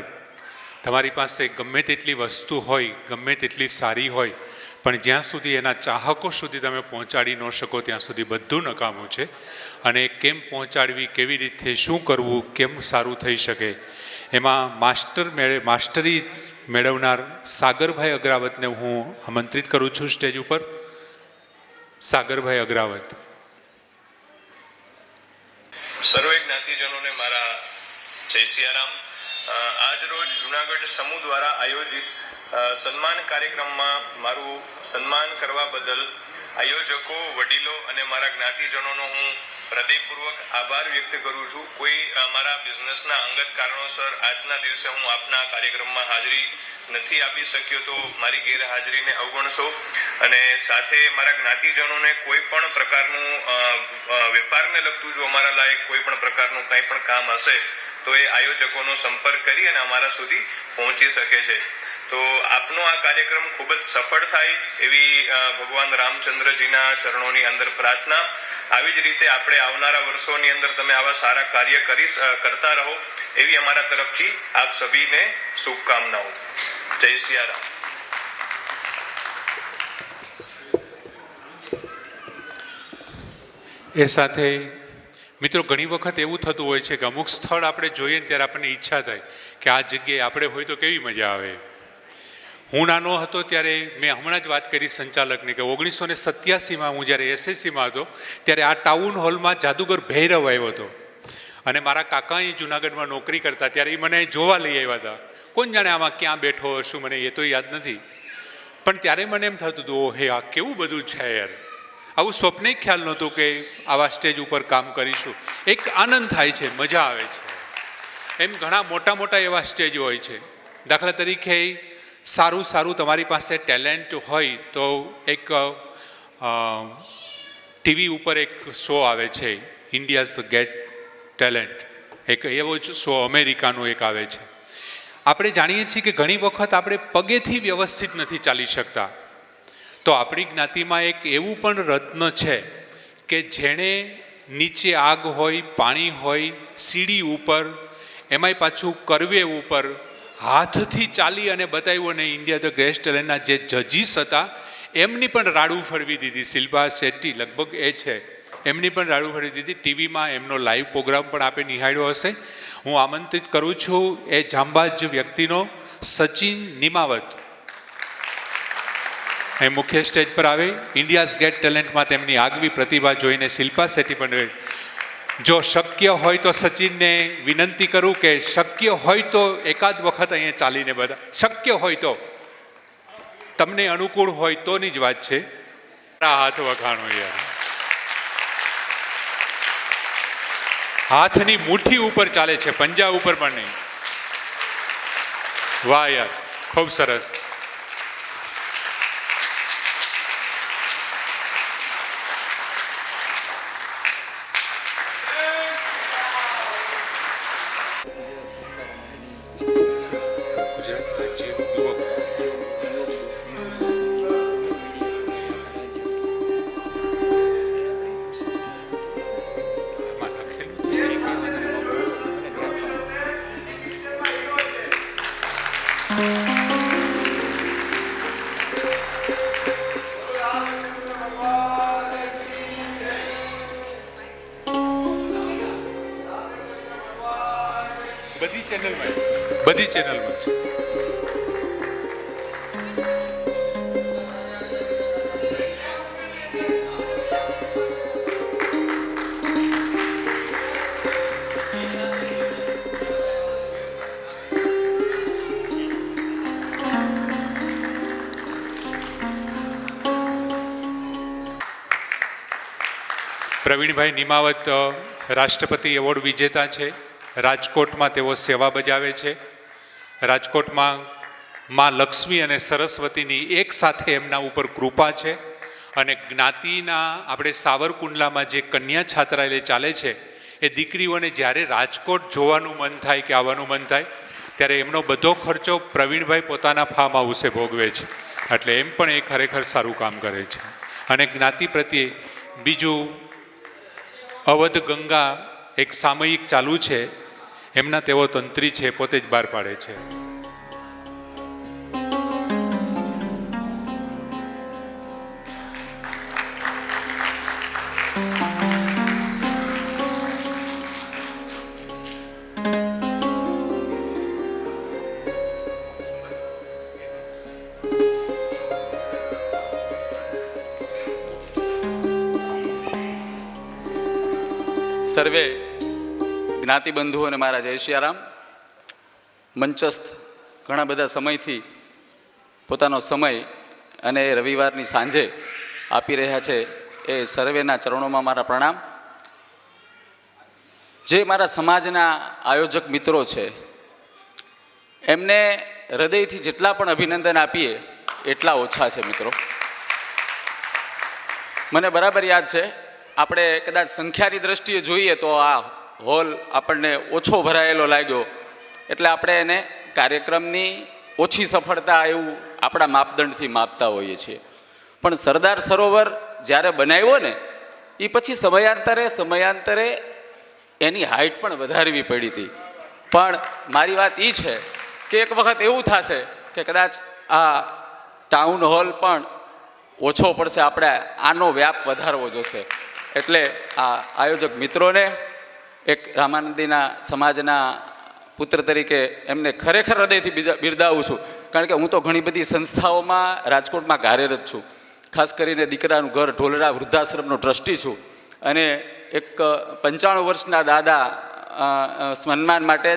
[SPEAKER 1] તમારી પાસે ગમે તેટલી વસ્તુ હોય, ગમે તેટલી સારી હોય, પણ જ્યાં સુધી એના ચાહકો સુધી તમે પહોંચાડી ન શકો ત્યાં સુધી બધું નકામું છે. અને કેમ પહોંચાડવી, કેવી રીતે, શું કરવું, કેમ સારું થઈ શકે, એમાં માસ્ટરી મેળવનાર સાગરભાઈ અગ્રાવતને હું આમંત્રિત કરું છું સ્ટેજ ઉપર. સાગરભાઈ અગ્રાવત.
[SPEAKER 5] સર્વે જ્ઞાતિજનોને મારા જય સિયારામ. આજ રોજ જૂનાગઢ સમૂહ દ્વારા આયોજિત સન્માન કાર્યક્રમમાં મારું સન્માન કરવા બદલ આયોજકો, વડીલો અને મારા જ્ઞાતિજનોનો હું હૃદયપૂર્વક આભાર વ્યક્ત કરું છું. કોઈ મારા બિઝનેસના અંગત કારણોસર આજના દિવસે હું આપના કાર્યક્રમમાં હાજરી નથી આપી શક્યો તો મારી ગેરહાજરીને અવગણશો. અને સાથે મારા જ્ઞાતિજનોને કોઈ પણ પ્રકારનું વેપારને લગતું જો અમારા લાયક કોઈ પણ પ્રકારનું કંઈ પણ કામ હશે તો એ આયોજકોનો સંપર્ક કરી અને અમારા સુધી પહોંચી શકે છે. તો આપનો આ કાર્યક્રમ ખૂબ જ સફળ થાય એવી ભગવાન રામચંદ્રજીના ચરણોની અંદર પ્રાર્થના. આવી જ રીતે આપણે આવનારા વર્ષોની અંદર તમે આવા સારા કાર્ય કરતા રહો એવી અમારા તરફથી આપ સભીને શુભકામનાઓ. જય સિયારામ.
[SPEAKER 1] એ સાથે મિત્રો ઘણી વખત એવું થતું હોય છે કે અમુક સ્થળ આપણે જોઈએ ને ત્યારે આપણને ઈચ્છા થાય કે આ જગ્યાએ આપણે હોય તો કેવી મજા આવે. હું નાનો હતો ત્યારે મેં હમણાં જ વાત કરી સંચાલકની કે 1987માં હું જ્યારે એસએસસીમાં હતો ત્યારે આ ટાઉન હોલમાં જાદુગર ભૈરવ આવ્યો હતો અને મારા કાકા અહીં જુનાગઢમાં નોકરી કરતા ત્યારે એ મને જોવા લઈ આવ્યા હતા. કોણ જાણે આમાં ક્યાં બેઠો હશું, મને એ તો યાદ નથી, પણ ત્યારે મને એમ થતું હતું હે આ કેવું બધું છે યાર. આવું સ્વપ્ને ખ્યાલ નહોતું કે આવા સ્ટેજ ઉપર કામ કરીશું. એક આનંદ થાય છે, મજા આવે છે. એમ ઘણા મોટા મોટા એવા સ્ટેજ હોય છે. દાખલા તરીકે સારું તમારી પાસે ટેલેન્ટ હોય તો એક ટીવી ઉપર એક શો આવે છે ઇન્ડિયાઝ ધ ગેટ ટેલેન્ટ, એક એવો જ શો અમેરિકાનો એક આવે છે. આપણે જાણીએ છીએ કે ઘણી વખત આપણે પગેથી વ્યવસ્થિત નથી ચાલી શકતા, તો આપણી જ્ઞાતિમાં એક એવું પણ રત્ન છે કે જેણે નીચે આગ હોય, પાણી હોય, સીડી ઉપર, એમાંય પાછું કરવે ઉપર હાથથી ચાલી અને બતાવ્યું. અને ઇન્ડિયા ધ ગેસ્ટ ટેલેન્ટના જે જજીસ હતા એમની પણ રાડું ફળવી દીધી. શિલ્પા શેટ્ટી લગભગ એ છે, એમની પણ રાડું ફળવી દીધી. ટીવીમાં એમનો લાઈવ પ્રોગ્રામ પણ આપે નિહાળ્યો હશે. હું આમંત્રિત કરું છું એ જાંબાજ વ્યક્તિનો સચિન નિમાવત એ મુખ્ય સ્ટેજ પર આવે. ઇન્ડિયાઝ ગેટ ટેલેન્ટમાં તેમની આગવી પ્રતિભા જોઈને શિલ્પા શેટ્ટી પણ જો શક્ય હોય તો સચિનને વિનંતી કરું કે શક્ય હોય તો એકાદ વખત અહીંયા ચાલીને બધા, શક્ય હોય તો, તમને અનુકૂળ હોય તોની જ વાત છે. હાથ વખાણો યાર, હાથની મુઠ્ઠી ઉપર ચાલે છે, પંજા ઉપર પણ નહીં. વાહ યાર, ખૂબ સરસ. ગુજરાત રાજ્ય યુવક આમાં લખેલું છે. બધી ચેનલમાં છે. પ્રવીણભાઈ નિમાવત રાષ્ટ્રપતિ એવોર્ડ વિજેતા છે. રાજકોટમાં તેઓ સેવા બજાવે છે. રાજકોટમાં માં લક્ષ્મી અને સરસ્વતીની એક સાથે એમના ઉપર કૃપા છે. અને જ્ઞાતિના આપણે સાવરકુંડલામાં જે કન્યા છાત્રાલય ચાલે છે, એ દીકરીઓને જ્યારે રાજકોટ જોવાનું મન થાય કે આવવાનું મન થાય ત્યારે એમનો બધો ખર્ચો પ્રવીણભાઈ પોતાના ફાર્મ હાઉસે ભોગવે છે. એટલે એમ પણ એ ખરેખર સારું કામ કરે છે. અને જ્ઞાતિ પ્રત્યે બીજું, અવધ ગંગા એક સામયિક ચાલુ છે, એમના તેઓ તંત્રી છે, પોતે જ બહાર પાડે છે.
[SPEAKER 6] સર્વે જ્ઞાતિબંધુઓને મારા જય સિયારામ. મંચસ્થ ઘણા બધા સમયથી પોતાનો સમય અને રવિવારની સાંજે આપી રહ્યા છે એ સર્વેના ચરણોમાં મારા પ્રણામ. જે મારા સમાજના આયોજક મિત્રો છે એમને હૃદયથી જેટલા પણ અભિનંદન આપીએ એટલા ઓછા છે મિત્રો. મને બરાબર યાદ છે, આપણે કદાચ સંખ્યાની દ્રષ્ટિએ જોઈએ તો આ હોલ આપણને ઓછો ભરાયેલો લાગ્યો, એટલે આપણે એને કાર્યક્રમની ઓછી સફળતા એવું આપણા માપદંડથી માપતા હોઈએ છીએ. પણ સરદાર સરોવર જ્યારે બનાવ્યો ને એ પછી સમયાંતરે એની હાઇટ પણ વધારવી પડી હતી. પણ મારી વાત એ છે કે એક વખત એવું થશે કે કદાચ આ ટાઉન હોલ પણ ઓછો પડશે, આપણે આનો વ્યાપ વધારવો જોશે. એટલે આ આયોજક મિત્રોને, એક રામાનંદીના સમાજના પુત્ર તરીકે એમને ખરેખર હૃદયથી બિરદાવું છું. કારણ કે હું તો ઘણી બધી સંસ્થાઓમાં રાજકોટમાં કાર્યરત છું. ખાસ કરીને દીકરાનું ઘર ઢોલરા વૃદ્ધાશ્રમનો ટ્રસ્ટી છું. અને એક 95 વર્ષના દાદા સન્માન માટે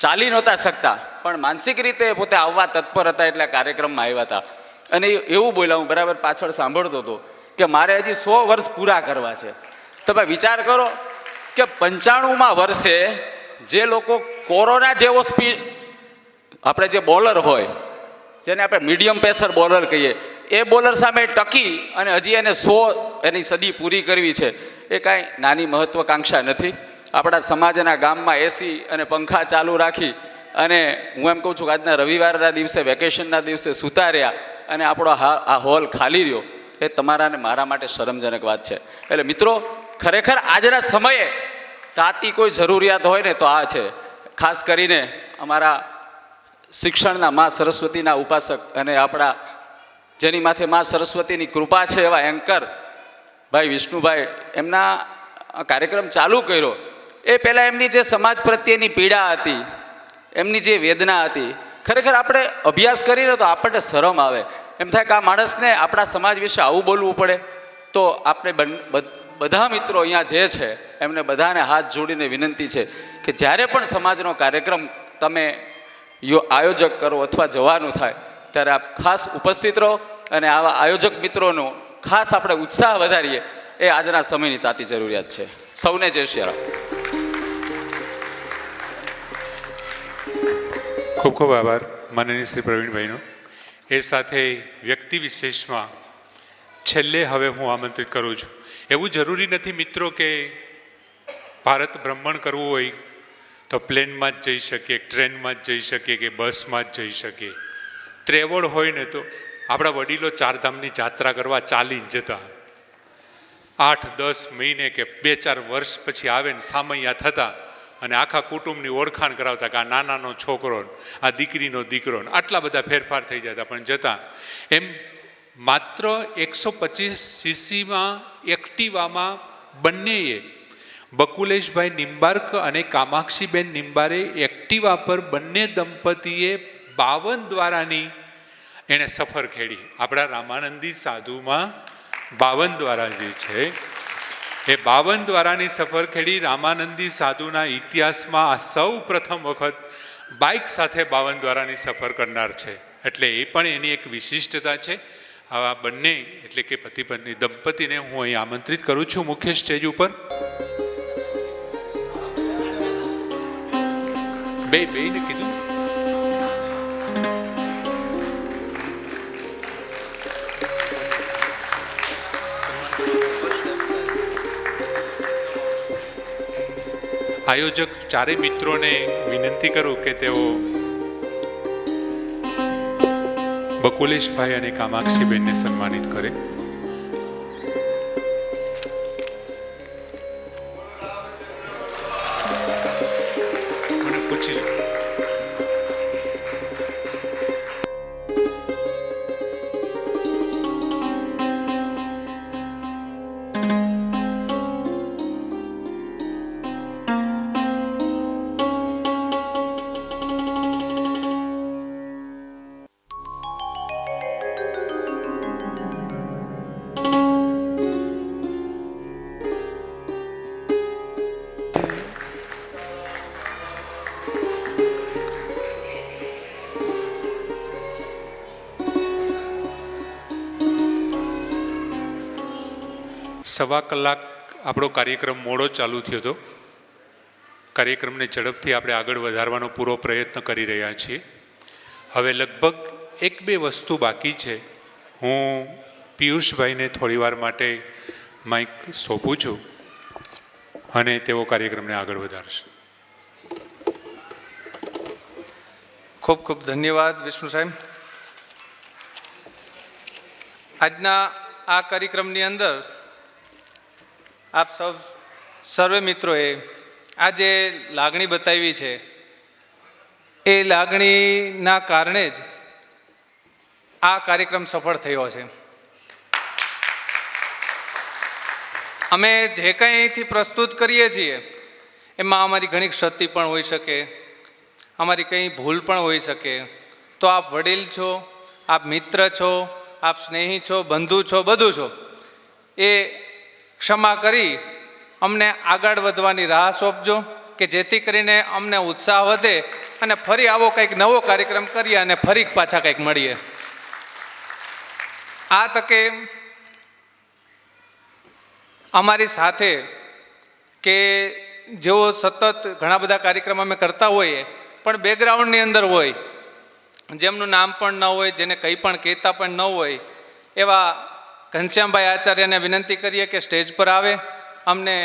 [SPEAKER 6] ચાલી નહોતા શકતા, પણ માનસિક રીતે પોતે આવવા તત્પર હતા, એટલે કાર્યક્રમમાં આવ્યા હતા. અને એવું બોલ્યા, હું બરાબર પાછળ સાંભળતો હતો કે મારે હજી 100 વર્ષ પૂરા કરવા છે. તમે વિચાર કરો કે 95મા વર્ષે જે લોકો કોરોના જેવો સ્પીડ, આપણે જે બોલર હોય જેને આપણે મીડિયમ પેસર બોલર કહીએ, એ બોલર સામે ટકી અને હજી એને 100 એની સદી પૂરી કરવી છે, એ કાંઈ નાની મહત્વાકાંક્ષા નથી. આપણા સમાજના ગામમાં એસી અને પંખા ચાલુ રાખી અને હું એમ કહું છું કે આજના રવિવારના દિવસે, વેકેશનના દિવસે સૂતા રહ્યા અને આપણો આ હોલ ખાલી રહ્યો, એ તમારા અને મારા માટે શરમજનક વાત છે. એટલે મિત્રો, ખરેખર આજના સમયે તાતી કોઈ જરૂરિયાત હોય ને તો આ છે. ખાસ કરીને અમારા શિક્ષણના મા સરસ્વતીના ઉપાસક અને આપણા જેની માથે મા સરસ્વતીની કૃપા છે એવા એન્કર ભાઈ વિષ્ણુભાઈ, એમના કાર્યક્રમ ચાલુ કર્યો એ પહેલાં એમની જે સમાજ પ્રત્યેની પીડા હતી, એમની જે વેદના હતી, ખરેખર આપણે અભ્યાસ કરીને તો આપણને શરમ આવે. એમ થાય કે આ માણસને આપણા સમાજ વિશે આવું બોલવું પડે. તો આપણે બધા મિત્રો અહીંયા જે છે એમને બધાને હાથ જોડીને વિનંતી છે કે જ્યારે પણ સમાજનો કાર્યક્રમ તમે આયોજક કરો અથવા જવાનું થાય ત્યારે આપ ખાસ ઉપસ્થિત રહો અને આવા આયોજક મિત્રોનો ખાસ આપણે ઉત્સાહ વધારીએ એ આજના સમયની તાતી જરૂરિયાત છે. સૌને જય શ્રી રામ.
[SPEAKER 1] ખૂબ ખૂબ આભાર માનનીય શ્રી પ્રવીણભાઈનો. એ સાથે વ્યક્તિ વિશેષમાં છેલ્લે હવે હું આમંત્રિત કરું છું. એવું જરૂરી નથી મિત્રો કે ભારત ભ્રમણ કરવું હોય તો પ્લેનમાં જ જઈ શકીએ, ટ્રેનમાં જ જઈ શકીએ કે બસમાં જ જઈ શકીએ. ત્રેવડ હોય ને તો આપણા વડીલો ચારધામની જાત્રા કરવા ચાલીને જતા. 8-10 મહિને કે 2-4 વર્ષ પછી આવે ને સામૈયા થતા અને આખા કુટુંબની ઓળખાણ કરાવતા કે આ નાનાનો છોકરો, આ દીકરીનો દીકરો, આટલા બધા ફેરફાર થઈ જતા પણ જતા. એમ માત્ર 125 સીસીમાં એક્ટિવામાં બંનેએ બકુલેશભાઈ નિંબાર્ક અને કામાક્ષીબેન નિંબારે એક્ટિવા પર બંને દંપતીએ 52 દ્વારાની એણે સફર ખેડી. આપણા રામાનંદી સાધુમાં 52 દ્વારા જે છે એ 52 દ્વારાની સફર ખેડી. રામાનંદી સાધુના ઇતિહાસમાં આ સૌ પ્રથમ વખત બાઇક સાથે 52 દ્વારાની સફર કરનાર છે. એટલે એ પણ એની એક વિશિષ્ટતા છે. આવા બંને એટલે કે પતિ પત્ની દંપતીને હું અહીં આમંત્રિત કરું છું મુખ્ય સ્ટેજ ઉપર. બેને કીધું આયોજક ચારે મિત્રોને વિનંતી કરું કે તેઓ બકુલેશભાઈ અને કામાક્ષીબેનને સન્માનિત કરે. મને પૂછી લો. સવા કલાક આપણો કાર્યક્રમ મોડો ચાલુ થયો હતો. કાર્યક્રમને ઝડપથી આપણે આગળ વધારવાનો પૂરો પ્રયત્ન કરી રહ્યા છીએ. હવે લગભગ 1-2 વસ્તુ બાકી છે. હું પિયુષભાઈને થોડીવાર માટે માઇક સોંપું છું અને તેઓ કાર્યક્રમને આગળ વધારશે.
[SPEAKER 7] ખૂબ ખૂબ ધન્યવાદ વિષ્ણુ સાહેબ. આજના આ કાર્યક્રમની અંદર આપ સર્વે મિત્રોએ આ જે લાગણી બતાવી છે એ લાગણીના કારણે જ આ કાર્યક્રમ સફળ થયો છે. અમે જે કંઈ અહીંથી પ્રસ્તુત કરીએ છીએ એમાં અમારી ઘણી ક્ષતિ પણ હોઈ શકે, અમારી કંઈ ભૂલ પણ હોઈ શકે. તો આપ વડીલ છો, આપ મિત્ર છો, આપ સ્નેહી છો, બંધુ છો, બધું છો, એ ક્ષમા કરી અમને આગળ વધવાની રાહ સોંપજો કે જેથી કરીને અમને ઉત્સાહ વધે અને ફરી આવો કંઈક નવો કાર્યક્રમ કરીએ અને ફરી પાછા કંઈક મળીએ. આ તકે અમારી સાથે કે જેઓ સતત ઘણા બધા કાર્યક્રમ અમે કરતા હોઈએ પણ બેકગ્રાઉન્ડની અંદર હોય, જેમનું નામ પણ ન હોય, જેને કંઈ પણ કહેતા પણ ન હોય, એવા ઘનશ્યામભાઈ આચાર્યને વિનંતી કરીએ કે સ્ટેજ પર આવે. અમને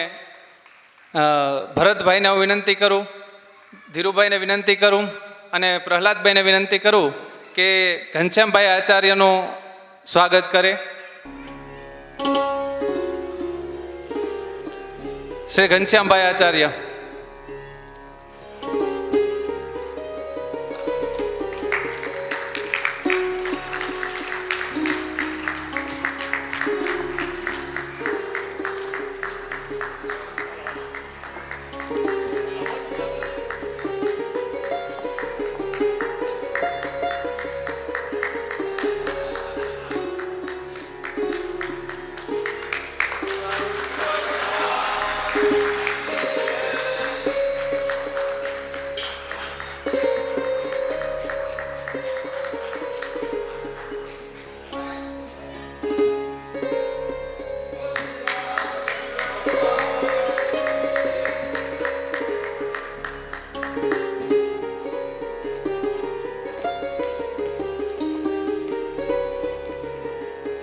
[SPEAKER 7] ભરતભાઈને હું વિનંતી કરું, ધીરુભાઈને વિનંતી કરું અને પ્રહલાદભાઈને વિનંતી કરું કે ઘનશ્યામભાઈ આચાર્યનું સ્વાગત કરે. શ્રી ઘનશ્યામભાઈ આચાર્ય.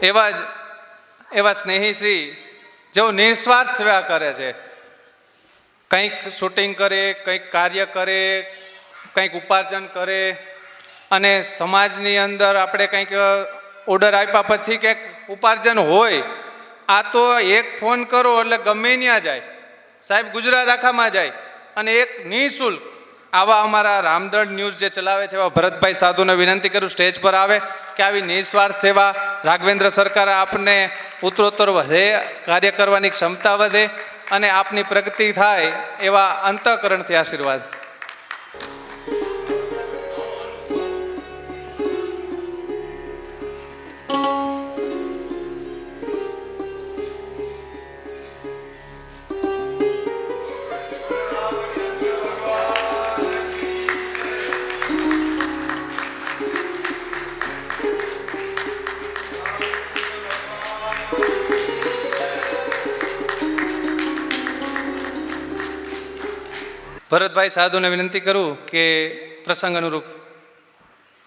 [SPEAKER 7] એવા સ્નેહીશ્રી જેઓ નિસ્વાર્થ સેવા કરે છે, કંઈક શૂટિંગ કરે, કંઈક કાર્ય કરે, કંઈક ઉપાર્જન કરે, અને સમાજની અંદર આપણે કંઈક ઓર્ડર આપ્યા પછી કંઈક ઉપાર્જન હોય, આ તો એક ફોન કરો એટલે ગમે ત્યાં જાય, સાહેબ ગુજરાત આખામાં જાય, અને એક નિઃશુલ્ક આવા અમારા રામદળ ન્યૂઝ જે ચલાવે છે એવા ભરતભાઈ સાધુને વિનંતી કરું સ્ટેજ પર આવે કે આવી નિસ્વાર્થ સેવા રાઘવેન્દ્ર સરકાર આપને ઉત્તરોત્તર વધે, કાર્ય કરવાની ક્ષમતા વધે અને આપની પ્રગતિ થાય એવા અંતઃકરણથી આશીર્વાદ. ભરતભાઈ સાધુને વિનંતી કરું કે પ્રસંગ અનુરૂપ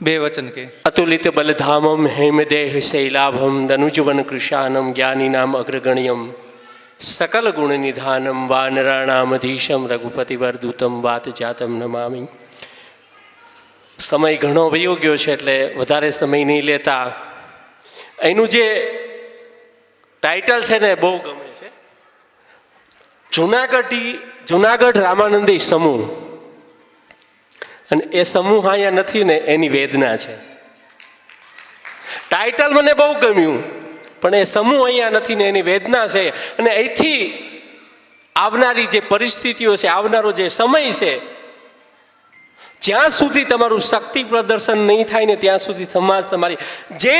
[SPEAKER 7] બે વચન કે.
[SPEAKER 8] અતુલિત બલધામમ હેમદેહ શૈલાભમ દનુજવન કૃશાનમ જ્ઞાનીનામ અગ્રગણ્યમ સકલ ગુણ નિધાનમ વાનરાણામધીશમ રઘુપતિવરદૂતમ વાત જાતમ નમામી. સમય ઘણો વયો ગયો છે એટલે વધારે સમય નહીં લેતા એનું જે ટાઇટલ છે ને બહુ ગમે છે, જુનાગઢ રામાનંદી સમૂહ. અને એ સમૂહ અહીંયા નથી ને એની વેદના છે. ટાઇટલ મને બહુ ગમ્યું પણ એ સમૂહ અહીંયા નથી ને એની વેદના છે. અને અહીંથી આવનારી જે પરિસ્થિતિઓ છે, આવનારો જે સમય છે, જ્યાં સુધી તમારું શક્તિ પ્રદર્શન નહીં થાય ને ત્યાં સુધી સમાજ તમારી જે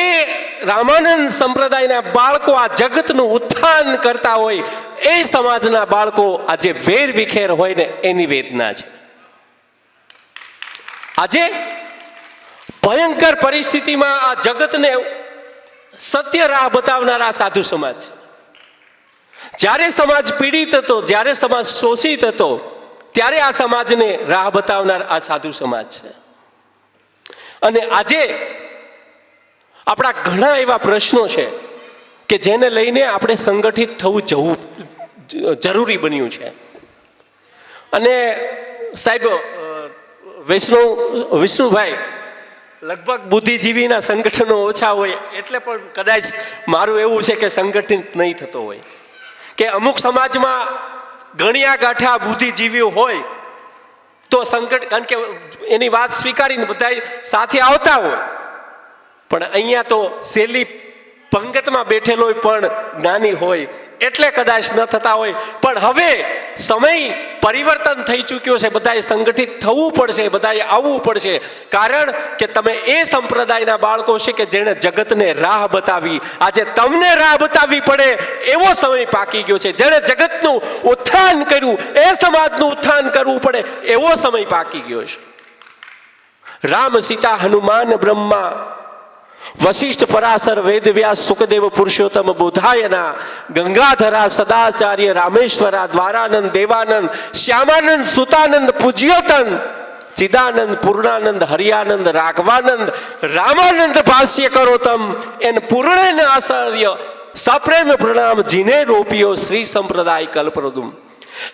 [SPEAKER 8] રામાનંદ સંપ્રદાયના બાળકો આ જગતનું ઉત્થાન કરતા હોય એ સમાજના બાળકો આજે વેર વિખેર હોય ને એની વેદના છે. આજે ભયંકર પરિસ્થિતિમાં આ જગતને સત્ય રાહ બતાવનારા સાધુ સમાજ, જ્યારે સમાજ પીડિત હતો, જ્યારે સમાજ શોષિત હતો, ત્યારે આ સમાજને રાહ બતાવનાર આ સાધુ સમાજ છે. અને આજે આપણા ઘણા એવા પ્રશ્નો છે કે જેને લઈને આપણે સંગઠિત થવું જરૂરી બન્યું છે. અને સાહેબ વિષ્ણુભાઈ, લગભગ બુદ્ધિજીવીના સંગઠનો ઓછા હોય એટલે પણ કદાચ મારું એવું છે કે સંગઠિત નહીં થતો હોય, કે અમુક સમાજમાં ગણ્યા ગાંઠા બુદ્ધિજીવીઓ હોય તો સંગઠન, કારણ કે એની વાત સ્વીકારીને બધા સાથે આવતા હોય, પણ અહીંયા તો સહેલી પંગતમાં બેઠેલો પણ જ્ઞાની હોય એટલે કદાચ ન થતા હોય. પણ હવે સમય પરિવર્તન થઈ ચૂક્યો છે, બધાએ સંગઠિત થવું પડશે, બધાએ આવવું પડશે. કારણ કે તમે એ સંપ્રદાયના બાળકો છે કે જેણે જગતને રાહ બતાવી. આજે તમને રાહ બતાવવી પડે એવો સમય પાકી ગયો છે. જેણે જગતનું ઉત્થાન કર્યું એ સમાજનું ઉત્થાન કરવું પડે એવો સમય પાકી ગયો છે. રામ, સીતા, હનુમાન, બ્રહ્મા, વશિષ્ઠ, પરાશર, વેદવ્યાસ, સુખદેવ, પુરુષોત્તમ, બોધાયના, ગંગાધરા, સદાચાર્ય, રામેશ્વરા, દ્વારાનંદ, દેવાનંદ, શ્યામાનંદ, સુતાનંદ, પૂજ્યોતન, ચિદાનંદ, પૂર્ણાનંદ, હરિયાનંદ, રાઘવાનંદ, રામાનંદ, ભાષ્ય કરોતમ, એન પૂર્ણેન આચાર્ય સપ્રેમ પ્રણામ જીને રોપ્યો શ્રી સંપ્રદાય કલ્પરોદુમ.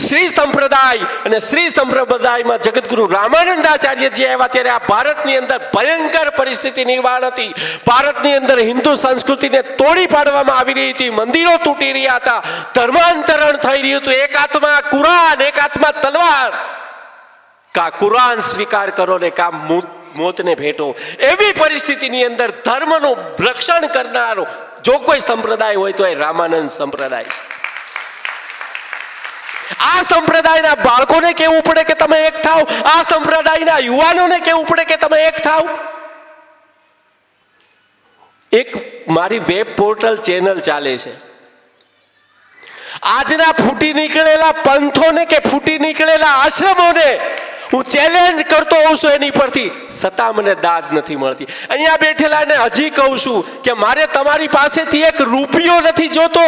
[SPEAKER 8] શ્રી સંપ્રદાય અને શ્રી સંપ્રદાયમાં જગતગુરુ રામાનંદાચાર્યજી આવ્યા ત્યારે આ ભારતની અંદર ભયંકર પરિસ્થિતિ નિર્માણ હતી. ભારતની અંદર હિન્દુ સંસ્કૃતિને તોડી પાડવામાં આવી રહી હતી, મંદિરો તૂટી રહ્યા હતા, ધર્માંતરણ થઈ રહ્યું હતું. એક હાથમાં કુરાન, એક હાથમાં તલવાર. કા કુરાન સ્વીકાર કરો ને કા મોતને ભેટો. એવી પરિસ્થિતિની અંદર ધર્મનું રક્ષણ કરનારો જો કોઈ સંપ્રદાય હોય તો એ રામાનંદ સંપ્રદાય છે. આ સંપ્રદાયના બાળકોને કહેવું પડે કે તમે એક થાવ, આ સંપ્રદાયના યુવાનોને કહેવું પડે કે તમે એક થાવ. એક મારી વેબ પોર્ટલ ચેનલ ચાલે છે. આજના ફૂટી નીકળેલા પંથોને કે ફૂટી નીકળેલા આશ્રમોને હું ચેલેન્જ કરતો હોઉં છું એની પરથી, છતાં મને દાદ નથી મળતી. અહીંયા બેઠેલાને હજી કહું છું કે મારે તમારી પાસેથી એક રૂપિયો નથી જોતો.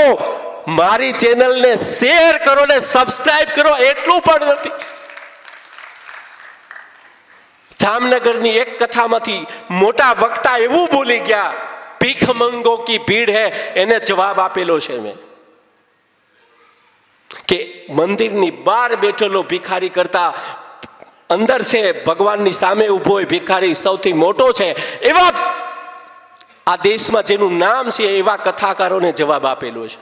[SPEAKER 8] મારી ચેનલને શેર કરો ને સબસ્ક્રાઇબ કરો એટલું પણ નથી. જામનગરની એક કથામાંથી મોટા વક્તા એવું બોલી ગયા, ભીખ મંગો કી ભીડ હે એને જવાબ આપેલો છે મેં કે મંદિરની બહાર બેઠેલો ભિખારી કરતા અંદર છે ભગવાનની સામે ઊભો હોય ભિખારી સૌથી મોટો છે. એવા આ દેશમાં જેનું નામ છે એવા કથાકારોને જવાબ આપેલો છે.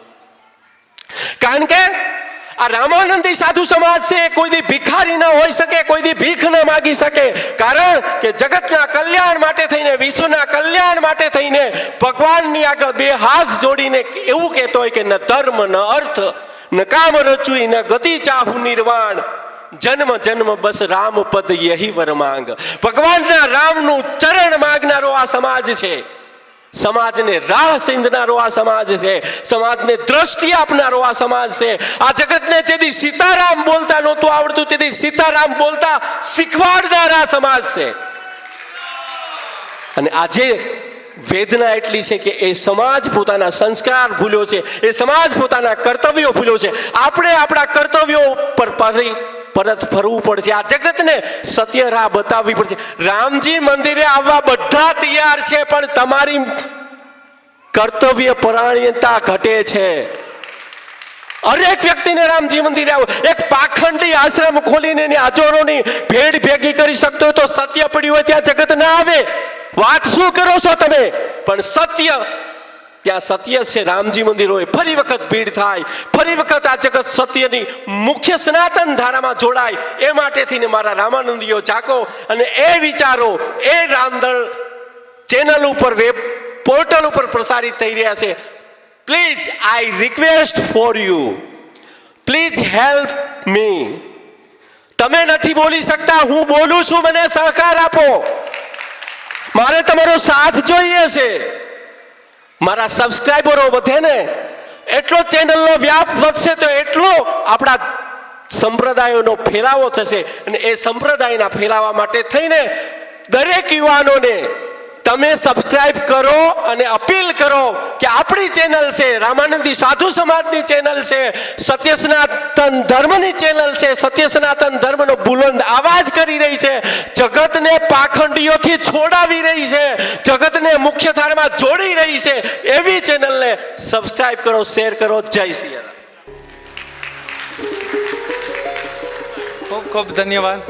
[SPEAKER 8] કારણ કે આ રામાનંદી સાધુ સમાજ છે કોઈ દી ભિખારી ન હોઈ શકે, કોઈ દી ભીખ ન માગી શકે. કારણ કે જગતના કલ્યાણ માટે થઈને, વિશ્વના કલ્યાણ માટે થઈને ભગવાનની આગળ બે હાથ જોડીને એવું કહેતો હોય કે ન ધર્મ ન અર્થ ન કામ રચુઈ ન ગતિ ચાહુ નિર્વાણ, જન્મ જન્મ બસ રામ પદ યહી વર માંગ. ભગવાનના રામનું ચરણ માંગનારો આ સમાજ છે. સમાજને રાહ સિંધનારો આ સમાજ છે. સમાજને દ્રષ્ટિ આપનારો આ સમાજ છે. આ જગતને જેથી સીતારામ બોલતા નહોતું આવડતું તેથી સીતારામ બોલતા શીખવાડનાર આ સમાજ છે. અને આજે વેદના એટલી છે કે એ સમાજ પોતાના સંસ્કાર ભૂલ્યો છે, એ સમાજ પોતાના કર્તવ્યો ભૂલ્યો છે. આપણે આપણા કર્તવ્યો પર પરત ફરવું પડશે. આ જગતને સત્ય રાહ બતાવવી પડશે. રામજી મંદિરે આવવા બધા તૈયાર છે પણ તમારી કર્તવ્ય પરાયણતા ઘટે છે. હરેક વ્યક્તિને રામજી મંદિરે આવો. એક પાખંડી આશ્રમ ખોલીને એની હજારોની ભેડ ભેગી કરી શકતો હોય તો સત્ય પડ્યું હોય ત્યાં જગત ના આવે. વાત શું કરો છો તમે? પણ સત્ય ત્યાં સત્ય છે. રામજી મંદિર હોય ફરી વખત ભીડ થાય, ફરી વખત આ જગત સત્યની મુખ્ય સનાતન ધારામાં જોડાય. એ માટે થઈને મારા રામાનંદીઓ જાગો અને એ વિચારો એ રામદળ ચેનલ ઉપર, વેબ પોર્ટલ ઉપર પ્રસારિત થઈ રહ્યા છે. Please I request for you, please help me. તમે નથી બોલી શકતા, હું બોલું છું, મને સહકાર આપો. મારે તમારો સાથ જોઈએ છે. મારા સબસ્ક્રાઈબરો વધે ને એટલો ચેનલનો વ્યાપ વધશે તો એટલો આપણા સંપ્રદાયોનો ફેલાવો થશે. અને એ સંપ્રદાયના ફેલાવા માટે થઈને દરેક યુવાનોને તમે સબસ્ક્રાઇબ કરો અને અપીલ કરો કે આપણી ચેનલ છે, રામાનંદી સાધુ સમાજની ચેનલ છે, સત્ય સનાતન ધર્મની ચેનલ છે, સત્ય સનાતન ધર્મનો બુલંદ અવાજ કરી રહી છે, જગતને પાખંડીઓથી છોડાવી રહી છે, જગતને મુખ્ય ધારામાં જોડી રહી છે. એવી ચેનલને સબસ્ક્રાઇબ કરો, શેર કરો. જય શ્રી રામ.
[SPEAKER 7] ખૂબ ખૂબ ધન્યવાદ.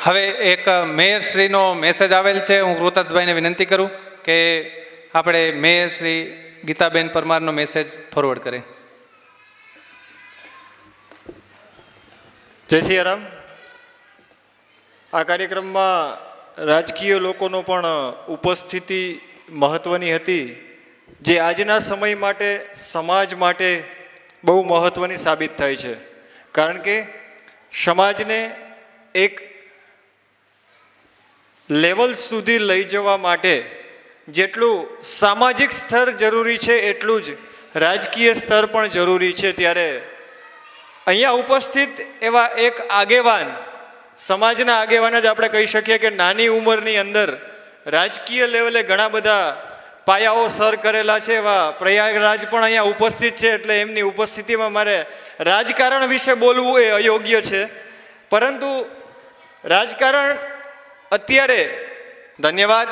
[SPEAKER 7] હવે એક મેયરશ્રીનો મેસેજ આવેલ છે. હું કૃતાર્થભાઈને વિનંતી કરું કે આપણે મેયરશ્રી ગીતાબેન પરમારનો મેસેજ ફોરવર્ડ કરે.
[SPEAKER 9] જય શ્રી રામ. આ કાર્યક્રમમાં રાજકીય લોકોનો પણ ઉપસ્થિતિ મહત્ત્વની હતી, જે આજના સમય માટે, સમાજ માટે બહુ મહત્ત્વની સાબિત થાય છે. કારણ કે સમાજને એક લેવલ સુધી લઈ જવા માટે જેટલું સામાજિક સ્તર જરૂરી છે એટલું જ રાજકીય સ્તર પણ જરૂરી છે. ત્યારે અહીંયા ઉપસ્થિત એવા એક આગેવાન, સમાજના આગેવાન જ આપણે કહી શકીએ કે નાની ઉંમરની અંદર રાજકીય લેવલે ઘણા બધા પાયાઓ સર કરેલા છે, એવા પ્રયાગરાજ પણ અહીંયા ઉપસ્થિત છે. એટલે એમની ઉપસ્થિતિમાં મારે રાજકારણ વિશે બોલવું એ અયોગ્ય છે. પરંતુ રાજકારણ અત્યારે, ધન્યવાદ,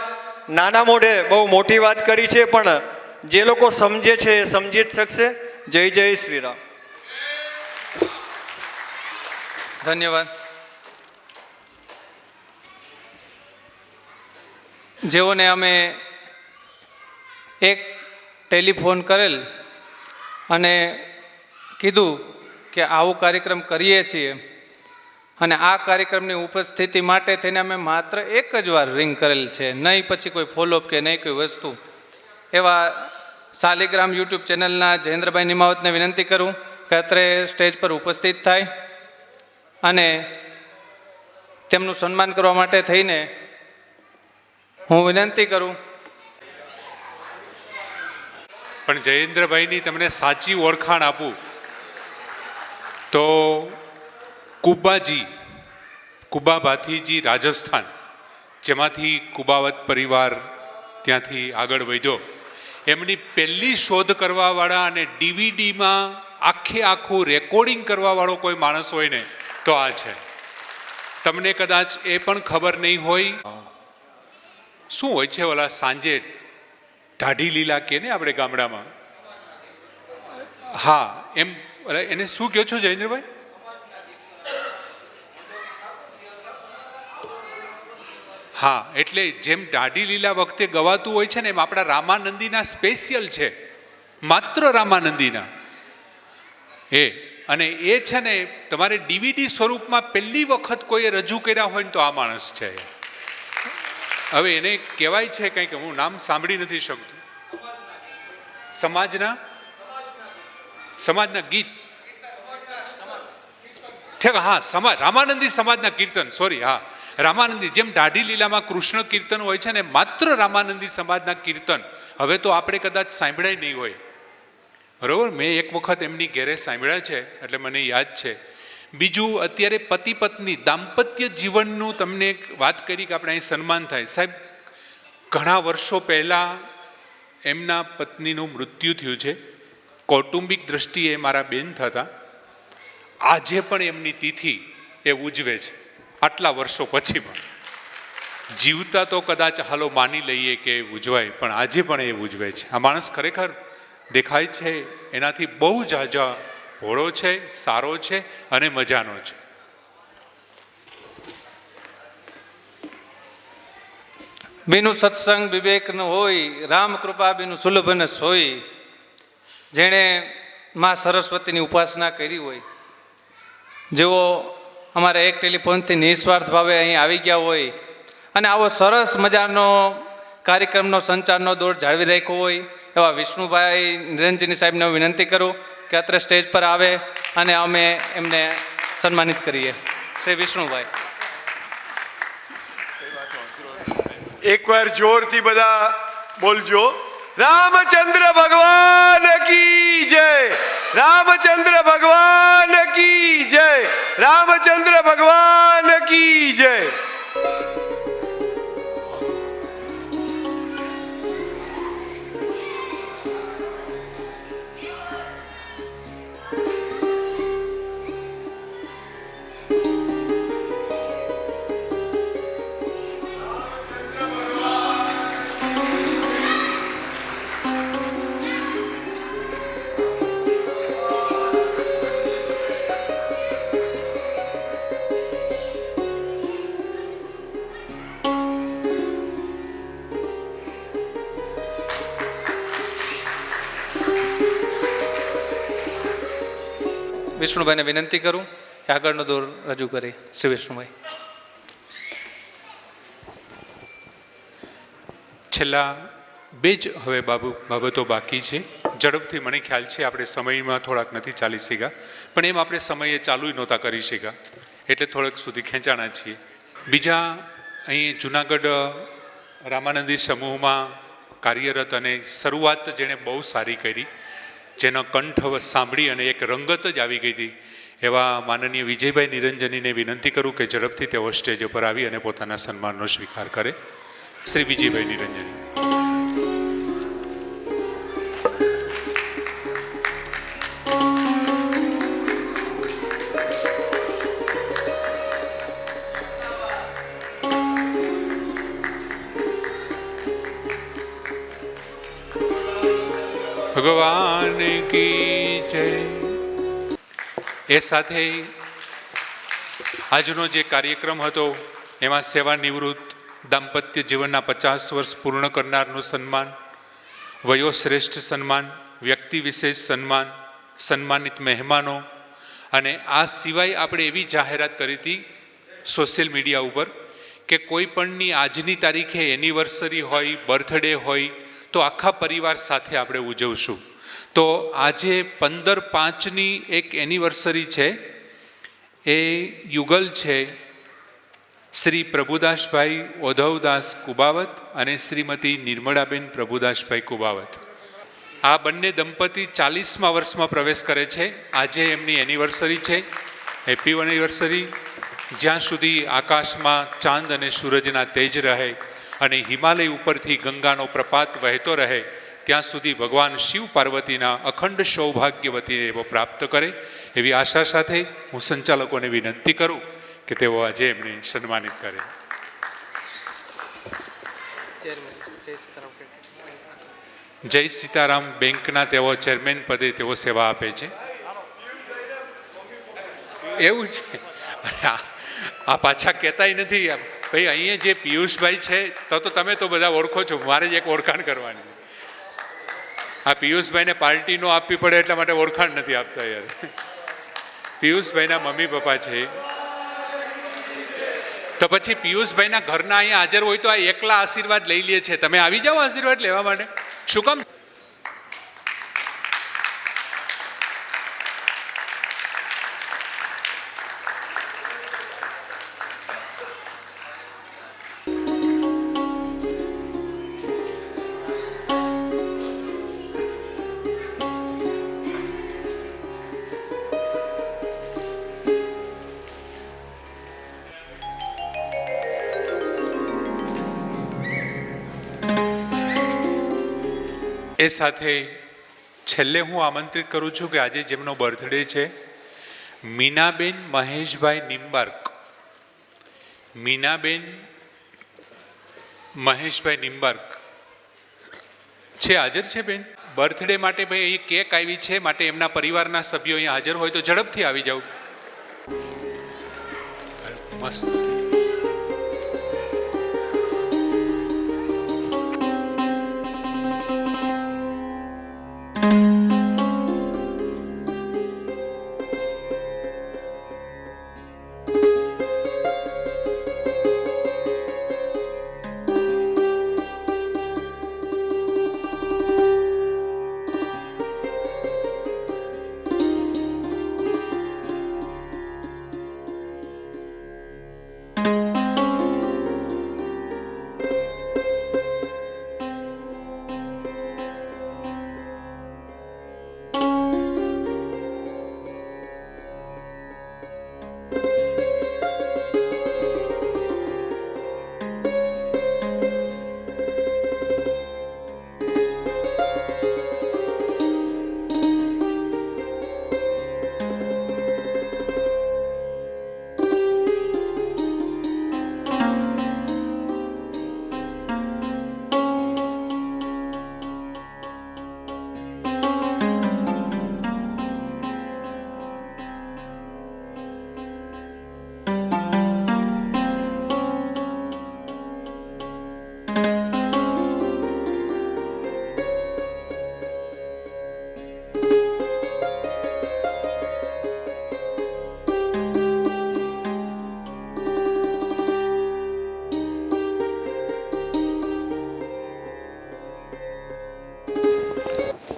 [SPEAKER 9] નાના મોઢે બહુ મોટી વાત કરી છે, પણ જે લોકો સમજે છે એ સમજી જ શકશે. જય જય શ્રી રામ.
[SPEAKER 7] ધન્યવાદ. જેઓને અમે એક ટેલિફોન કરેલ અને કીધું કે આવો કાર્યક્રમ કરીએ છીએ અને આ કાર્યક્રમની ઉપસ્થિતિ માટે થઈને અમે માત્ર એક જ વાર રિંગ કરેલ છે, નહીં પછી કોઈ ફોલોઅપ કે નહીં કોઈ વસ્તુ. એવા શાલિગ્રામ યુટ્યુબ ચેનલના જયેન્દ્રભાઈ નિમાવતને વિનંતી કરું કે અત્રે સ્ટેજ પર ઉપસ્થિત થાય અને તેમનું સન્માન કરવા માટે થઈને હું વિનંતી કરું.
[SPEAKER 1] પણ જયેન્દ્રભાઈની તમને સાચી ઓળખાણ આપું તો કુબાજી, કુબા ભાથીજી રાજસ્થાન, જેમાંથી કુબાવત પરિવાર ત્યાંથી આગળ વધ્યો, એમની પહેલી શોધ કરવાવાળા અને ડીવીડીમાં આખે આખું રેકોર્ડિંગ કરવાવાળો કોઈ માણસ હોય ને તો આ છે. તમને કદાચ એ પણ ખબર નહીં હોય, શું હોય છે ઓલા સાંજે ઢાઢી લીલા કે ને આપણે ગામડામાં? હા, એમ એને શું કહો છો જયેન્દ્રભાઈ? હા, એટલે જેમ દાઢી લીલા વખતે ગવાતું હોય છે ને એમ આપણા રામાનંદીના સ્પેશિયલ છે, માત્ર રામાનંદીના અને એ છે ને તમારે ડીવીડી સ્વરૂપમાં પહેલી વખત કોઈએ રજૂ કર્યા હોય ને તો આ માણસ છે. હવે એને કહેવાય છે કંઈક, હું નામ સાંભળી નથી શકતું. સમાજના ગીત, હા, રામાનંદી સમાજના કીર્તન, સોરી, હા, રામાનંદી. જેમ દાઢી લીલામાં કૃષ્ણ કીર્તન હોય છે ને, માત્ર રામાનંદી સમાજના કીર્તન હવે તો આપણે કદાચ સાંભળાય નહીં હોય, બરોબર? મેં એક વખત એમની ઘેરે સાંભળ્યા છે એટલે મને યાદ છે. બીજું, અત્યારે પતિ પત્ની દાંપત્ય જીવનનું તમને એક વાત કરી કે આપણે અહીં સન્માન થાય. સાહેબ, ઘણા વર્ષો પહેલાં એમના પત્નીનું મૃત્યુ થયું છે. કૌટુંબિક દ્રષ્ટિએ મારા બેન થતા. આજે પણ એમની તિથિ એ ઉજવે છે, આટલા વર્ષો પછી પણ. જીવતા તો કદાચ હાલો માની લઈએ કે ઉજવાય, પણ આજે પણ એ ઉજવે છે. આ માણસ ખરેખર દેખાય છે એનાથી બહુ ઝાઝા ભોળો છે, સારો છે અને મજાનો છે.
[SPEAKER 7] બીનું સત્સંગ વિવેક ન હોય, રામ કૃપા બીનું સુલભ ન સોય. જેણે માં સરસ્વતીની ઉપાસના કરી હોય, જેઓ અમારા એક ટેલિફોનથી નિસ્વાર્થ ભાવે અહીં આવી ગયા હોય અને આવો સરસ મજાનો કાર્યક્રમનો સંચારનો દોર જાળવી રાખ્યો હોય, એવા વિષ્ણુભાઈ નિરંજની સાહેબને હું વિનંતી કરું કે અત્રે સ્ટેજ પર આવે અને અમે એમને સન્માનિત કરીએ. શ્રી વિષ્ણુભાઈ.
[SPEAKER 2] એકવાર જોરથી બધા બોલજો, રામચંદ્ર ભગવાન કી જય, રામચંદ્ર ભગવાન કી જય, રામચંદ્ર ભગવાન કી જય.
[SPEAKER 7] વિષ્ણુભાઈને વિનંતી કરું કે આગળનો દોર રજૂ કરે. શ્રી વિષ્ણુભાઈ.
[SPEAKER 1] છેલ્લા બે જ હવે બાબતો બાકી છે. ઝડપથી મને ખ્યાલ છે આપણે સમયમાં થોડાક નથી ચાલી શક્યા, પણ એમ આપણે સમયે ચાલુ નહોતા કરી શક્યા એટલે થોડેક સુધી ખેંચાણા છીએ. બીજા, અહીં જુનાગઢ રામાનંદી સમૂહમાં કાર્યરત અને શરૂઆત જેણે બહુ સારી કરી, જેનો કંઠ સાંભળી અને એક રંગત જ આવી ગઈ હતી, એવા માનનીય વિજયભાઈ નિરંજનીને વિનંતી કરું કે ઝડપથી તેઓ સ્ટેજ ઉપર આવી અને પોતાના સન્માનનો સ્વીકાર કરે. શ્રી વિજયભાઈ નિરંજની. ભગવાન કી જય. એ સાથે આજનો જે કાર્યક્રમ હતો એમાં સેવા નિવૃત્ત દાંપત્ય જીવનના 50 વર્ષ પૂર્ણ કરનારનું સન્માન, વયોશ્રેષ્ઠ સન્માન, વ્યક્તિ વિશેષ સન્માન, સન્માનિત મહેમાનો, અને આ સિવાય આપણે એવી જાહેરાત કરી હતી સોશિયલ મીડિયા ઉપર કે કોઈ પણની આજની તારીખે એનિવર્સરી હોય, બર્થડે હોય તો આખા પરિવાર સાથે આપણે ઉજવશું. તો આજે 15/5ની એક એનિવર્સરી છે. એ યુગલ છે શ્રી પ્રભુદાસભાઈ ઓધવદાસ કુબાવત અને શ્રીમતી નિર્મળાબેન પ્રભુદાસભાઈ કુબાવત. આ બંને દંપતી 40મા વર્ષમાં પ્રવેશ કરે છે. આજે એમની એનિવર્સરી છે. Happy anniversary. જ્યાં સુધી આકાશમાં ચાંદ અને સૂરજના તેજ રહે અને હિમાલય ઉપરથી ગંગાનો પ્રપાત વહેતો રહે ત્યાં સુધી ભગવાન શિવ પાર્વતીના અખંડ સૌભાગ્યવતીને એવો પ્રાપ્ત કરે એવી આશા સાથે હું સંચાલકોને વિનંતી કરું કે તેઓ આજે એમને સન્માનિત કરે. જય સીતારામ બેંકના તેઓ ચેરમેન પદે તેઓ સેવા આપે છે. એવું છે? આ પાછા કહેતાય નથી ભાઈ. અહીંયા જે પિયુષભાઈ છે તો તમે તો બધા ઓળખો છો, મારે જ એક ઓળખાણ કરવાની. આ પિયુષભાઈને પાર્ટી નો આપવી પડે એટલા માટે ઓળખાણ નથી આપતા યાર. પિયુષભાઈના મમ્મી પપ્પા છે. તો પછી પિયુષભાઈના ઘરના અહીંયા હાજર હોય તો આ એકલા આશીર્વાદ લઈ લે છે. તમે આવી જાઓ આશીર્વાદ લેવા માટે. શું કામ? એ સાથે છેલ્લે હું આમંત્રિત કરું છું કે આજે જેમનો બર્થડે છે મીનાબેન મહેશભાઈ નિંબાર્ક. મીનાબેન મહેશભાઈ નિંબાર્ક છે, હાજર છે બેન? બર્થડે માટે ભાઈ અહીં કેક આવી છે, માટે એમના પરિવારના સભ્યો અહીંયા હાજર હોય તો ઝડપથી આવી જાવ. મસ્ત.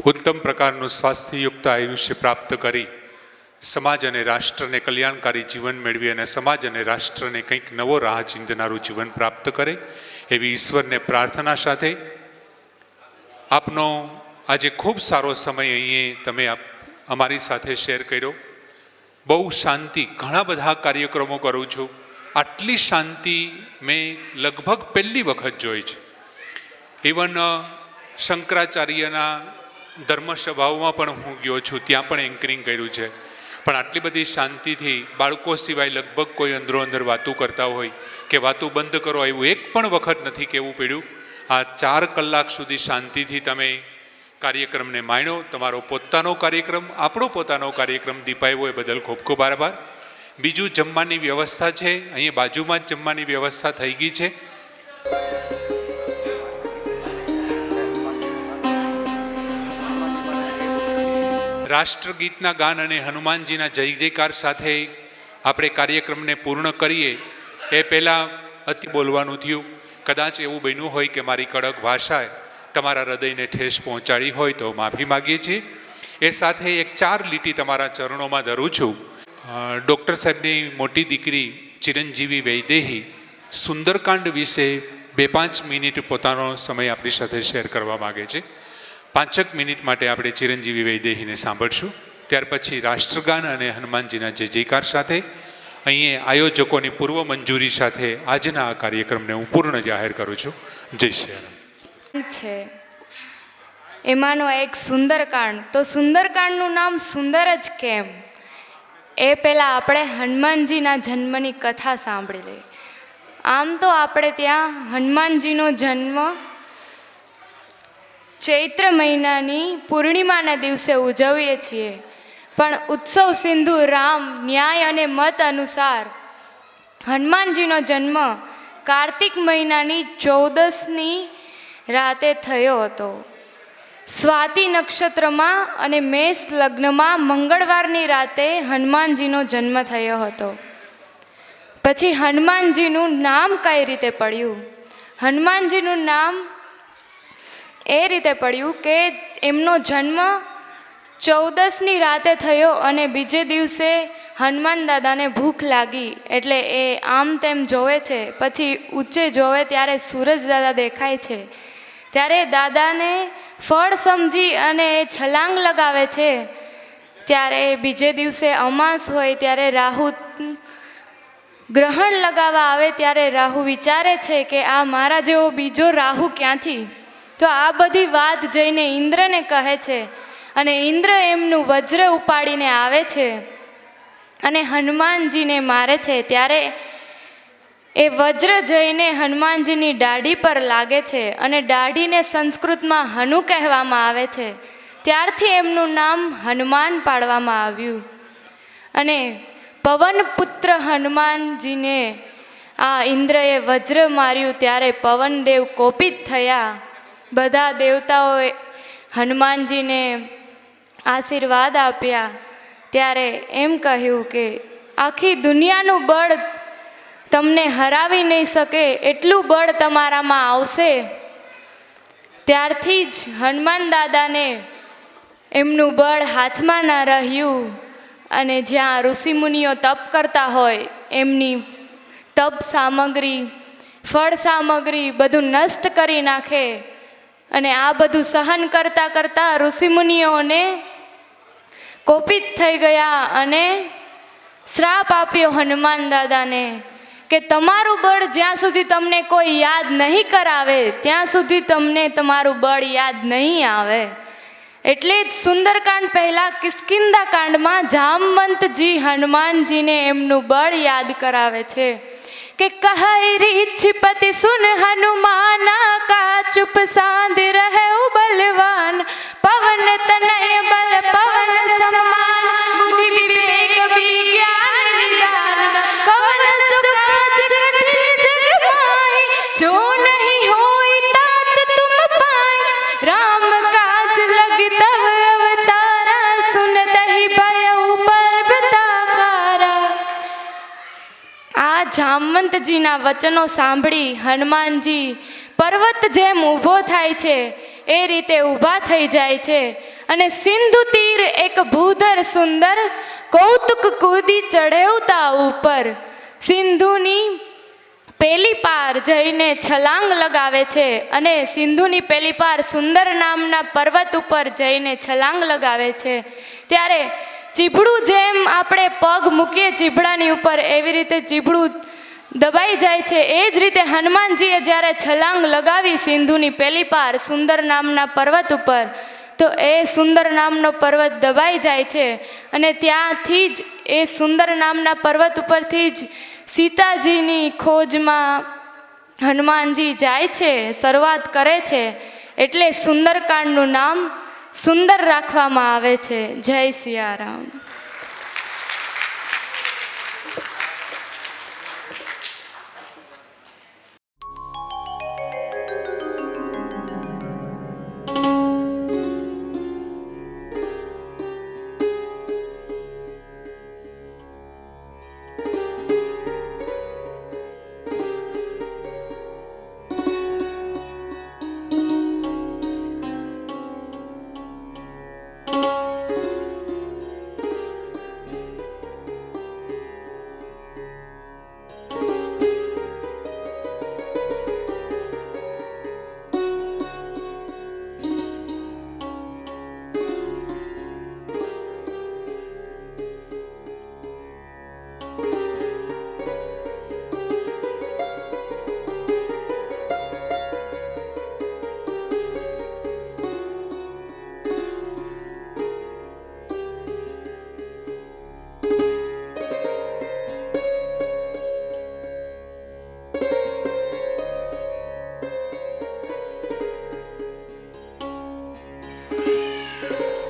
[SPEAKER 1] ઉત્તમ પ્રકારનું સ્વાસ્થ્યયુક્ત આયુષ્ય પ્રાપ્ત કરી સમાજ અને રાષ્ટ્રને કલ્યાણકારી જીવન મેળવી અને સમાજ અને રાષ્ટ્રને કંઈક નવો રાહ ચિંતનારું જીવન પ્રાપ્ત કરે એવી ઈશ્વરને પ્રાર્થના સાથે આપનો આજે ખૂબ સારો સમય અહીંયા તમે અમારી સાથે શેર કર્યો. બહુ શાંતિ, ઘણા બધા કાર્યક્રમો કરું છું, આટલી શાંતિ મેં લગભગ પહેલી વખત જોઈ છે. ઇવન શંકરાચાર્યના ધર્મસભાઓમાં પણ હું ગયો છું, ત્યાં પણ એન્કરિંગ કર્યું છે, પણ આટલી બધી શાંતિથી બાળકો સિવાય લગભગ કોઈ અંદરો અંદર વાતું કરતા હોય કે વાતું બંધ કરો એવું એક પણ વખત નથી કહેવું પડ્યું. આ 4 કલાક સુધી શાંતિથી તમે કાર્યક્રમને માણ્યો. તમારો પોતાનો કાર્યક્રમ, આપણો પોતાનો કાર્યક્રમ દીપાવ્યો એ બદલ ખૂબ ખૂબ આભાર. બીજું જમવાની વ્યવસ્થા છે, અહીંયા બાજુમાં જ જમવાની વ્યવસ્થા થઈ ગઈ છે. રાષ્ટ્રગીતના ગાન અને હનુમાનજીના જય જયકાર સાથે આપણે કાર્યક્રમને પૂર્ણ કરીએ એ પહેલાં અતિ બોલવાનું થયું. કદાચ એવું બન્યું હોય કે મારી કડક ભાષાએ તમારા હૃદયને ઠેસ પહોંચાડી હોય તો માફી માગીએ છીએ. એ સાથે એક 4 લીટી તમારા ચરણોમાં ધરું છું. ડૉક્ટર સાહેબની મોટી દીકરી ચિરંજીવી વૈદેહી સુંદરકાંડ વિશે 2-5 મિનિટ પોતાનો સમય આપણી સાથે શેર કરવા માગે છે. 5 મિનિટ માટે આપણે ચિરંજીવી વૈદેહીને સાંભળશું. ત્યાર પછી રાષ્ટ્રગાન અને હનુમાનજીના જય જયકાર સાથે અહીંયા આયોજકોની પૂર્વ મંજૂરી સાથે આજના આ કાર્યક્રમને હું પૂર્ણ જાહેર કરું છું. જય શ્રી રામ.
[SPEAKER 10] છે એમાંનો એક સુંદરકાંડ. તો સુંદરકાંડનું નામ સુંદર જ કેમ, એ પહેલાં આપણે હનુમાનજીના જન્મની કથા સાંભળી લઈએ. આમ તો આપણે ત્યાં હનુમાનજીનો જન્મ ચૈત્ર મહિનાની પૂર્ણિમાના દિવસે ઉજવીએ છીએ, પણ ઉત્સવ સિંધુ રામ ન્યાય અને મત અનુસાર હનુમાનજીનો જન્મ કાર્તિક મહિનાની 14ની રાતે થયો હતો. સ્વાતિ નક્ષત્રમાં અને મેષ લગ્નમાં મંગળવારની રાતે હનુમાનજીનો જન્મ થયો હતો. પછી હનુમાનજીનું નામ કઈ રીતે પડ્યું? હનુમાનજીનું નામ એ રીતે પડ્યું કે એમનો જન્મ 14ની રાતે થયો અને બીજે દિવસે હનુમાન દાદાને ભૂખ લાગી એટલે એ આમ તેમ જોવે છે. પછી ઊંચે જોવે ત્યારે સૂરજ દાદા દેખાય છે. ત્યારે દાદાને ફળ સમજી અને એ છલાંગ લગાવે છે. ત્યારે બીજે દિવસે અમાસ હોય ત્યારે રાહુ ગ્રહણ લગાવવા આવે ત્યારે રાહુ વિચારે છે કે આ મારા જેવો બીજો રાહુ ક્યાંથી? તો આ બધી વાત જઈને ઇન્દ્રને કહે છે અને ઇન્દ્ર એમનું વજ્ર ઉપાડીને આવે છે અને હનુમાનજીને મારે છે. ત્યારે એ વજ્ર જઈને હનુમાનજીની દાઢી પર લાગે છે અને દાઢીને સંસ્કૃતમાં હનુ કહેવામાં આવે છે. ત્યારથી એમનું નામ હનુમાન પાડવામાં આવ્યું. અને પવન પુત્ર હનુમાનજીને આ ઇન્દ્રએ વજ્ર માર્યું ત્યારે પવનદેવ કોપિત થયા. બધા દેવતાઓએ હનુમાનજીને આશીર્વાદ આપ્યા. ત્યારે એમ કહ્યું કે આખી દુનિયાનું બળ તમને હરાવી નહીં શકે એટલું બળ તમારામાં આવશે. ત્યારથી જ હનુમાન દાદાને એમનું બળ હાથમાં ન રહ્યું અને જ્યાં ઋષિમુનિઓ તપ કરતા હોય એમની તપ સામગ્રી, ફળ સામગ્રી બધું નષ્ટ કરી નાખે. અને આ બધું સહન કરતાં કરતાં ઋષિમુનિઓને કોપિત થઈ ગયા અને શ્રાપ આપ્યો હનુમાન દાદાને કે તમારું બળ જ્યાં સુધી તમને કોઈ યાદ નહીં કરાવે ત્યાં સુધી તમને તમારું બળ યાદ નહીં આવે. એટલે જ સુંદરકાંડ પહેલાં કિષ્કિંધા કાંડમાં જામવંતજી હનુમાનજીને એમનું બળ યાદ કરાવે છે કે કહી રીછપતિ સુન હનુમાના કા ચુપ સાંધ રહે બલવાન પવન તનય બલ પવન સમાન બુદ્ધિ વિવેક વિज्ञान निदान कवन सुकाज कठिन जग माहि जो नहीं होई तात तुम पाए राम काज लग तव अवतारा सुनतहि भयउ पर्वताकारा. આ જામવંતજીના વચનો સાંભળી હનુમાનજી પર્વત જેમ ઊભો થાય છે એ રીતે ઊભા થઈ જાય છે અને સિંધુ તીર એક ભૂધર સુંદર કૌતુક કૂદી ચઢેવતા ઉપર સિંધુની પેલી પાર જઈને છલાંગ લગાવે છે અને સિંધુની પેલી પાર સુંદર નામના પર્વત ઉપર જઈને છલાંગ લગાવે છે. ત્યારે ચીભડું જેમ આપણે પગ મૂકીએ ચીભડાની ઉપર એવી રીતે ચીભડું દબાઈ જાય છે. એ જ રીતે હનુમાનજીએ જ્યારે છલાંગ લગાવી સિંધુની પેલી પાર સુંદર નામના પર્વત ઉપર તો એ સુંદર નામનો પર્વત દબાઈ જાય છે અને ત્યાંથી જ એ સુંદર નામના પર્વત ઉપરથી જ સીતાજીની ખોજમાં હનુમાનજી જાય છે, શરૂઆત કરે છે. એટલે સુંદરકાંડનું નામ સુંદર રાખવામાં આવે છે. જય સિયારામ.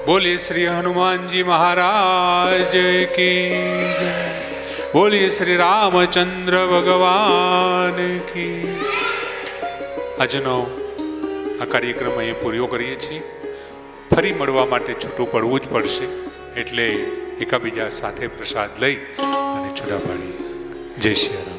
[SPEAKER 1] બોલીએ શ્રી હનુમાનજી મહારાજ કી જય. બોલીએ શ્રી રામચંદ્ર ભગવાન કી. આજનો આ કાર્યક્રમ અહીં પૂરો કરીએ છીએ. ફરી મળવા માટે છૂટું પડવું જ પડશે, એટલે એકાબીજા સાથે પ્રસાદ લઈ અને છૂટા પાડીએ. જય શ્રી રામ.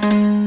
[SPEAKER 10] thank you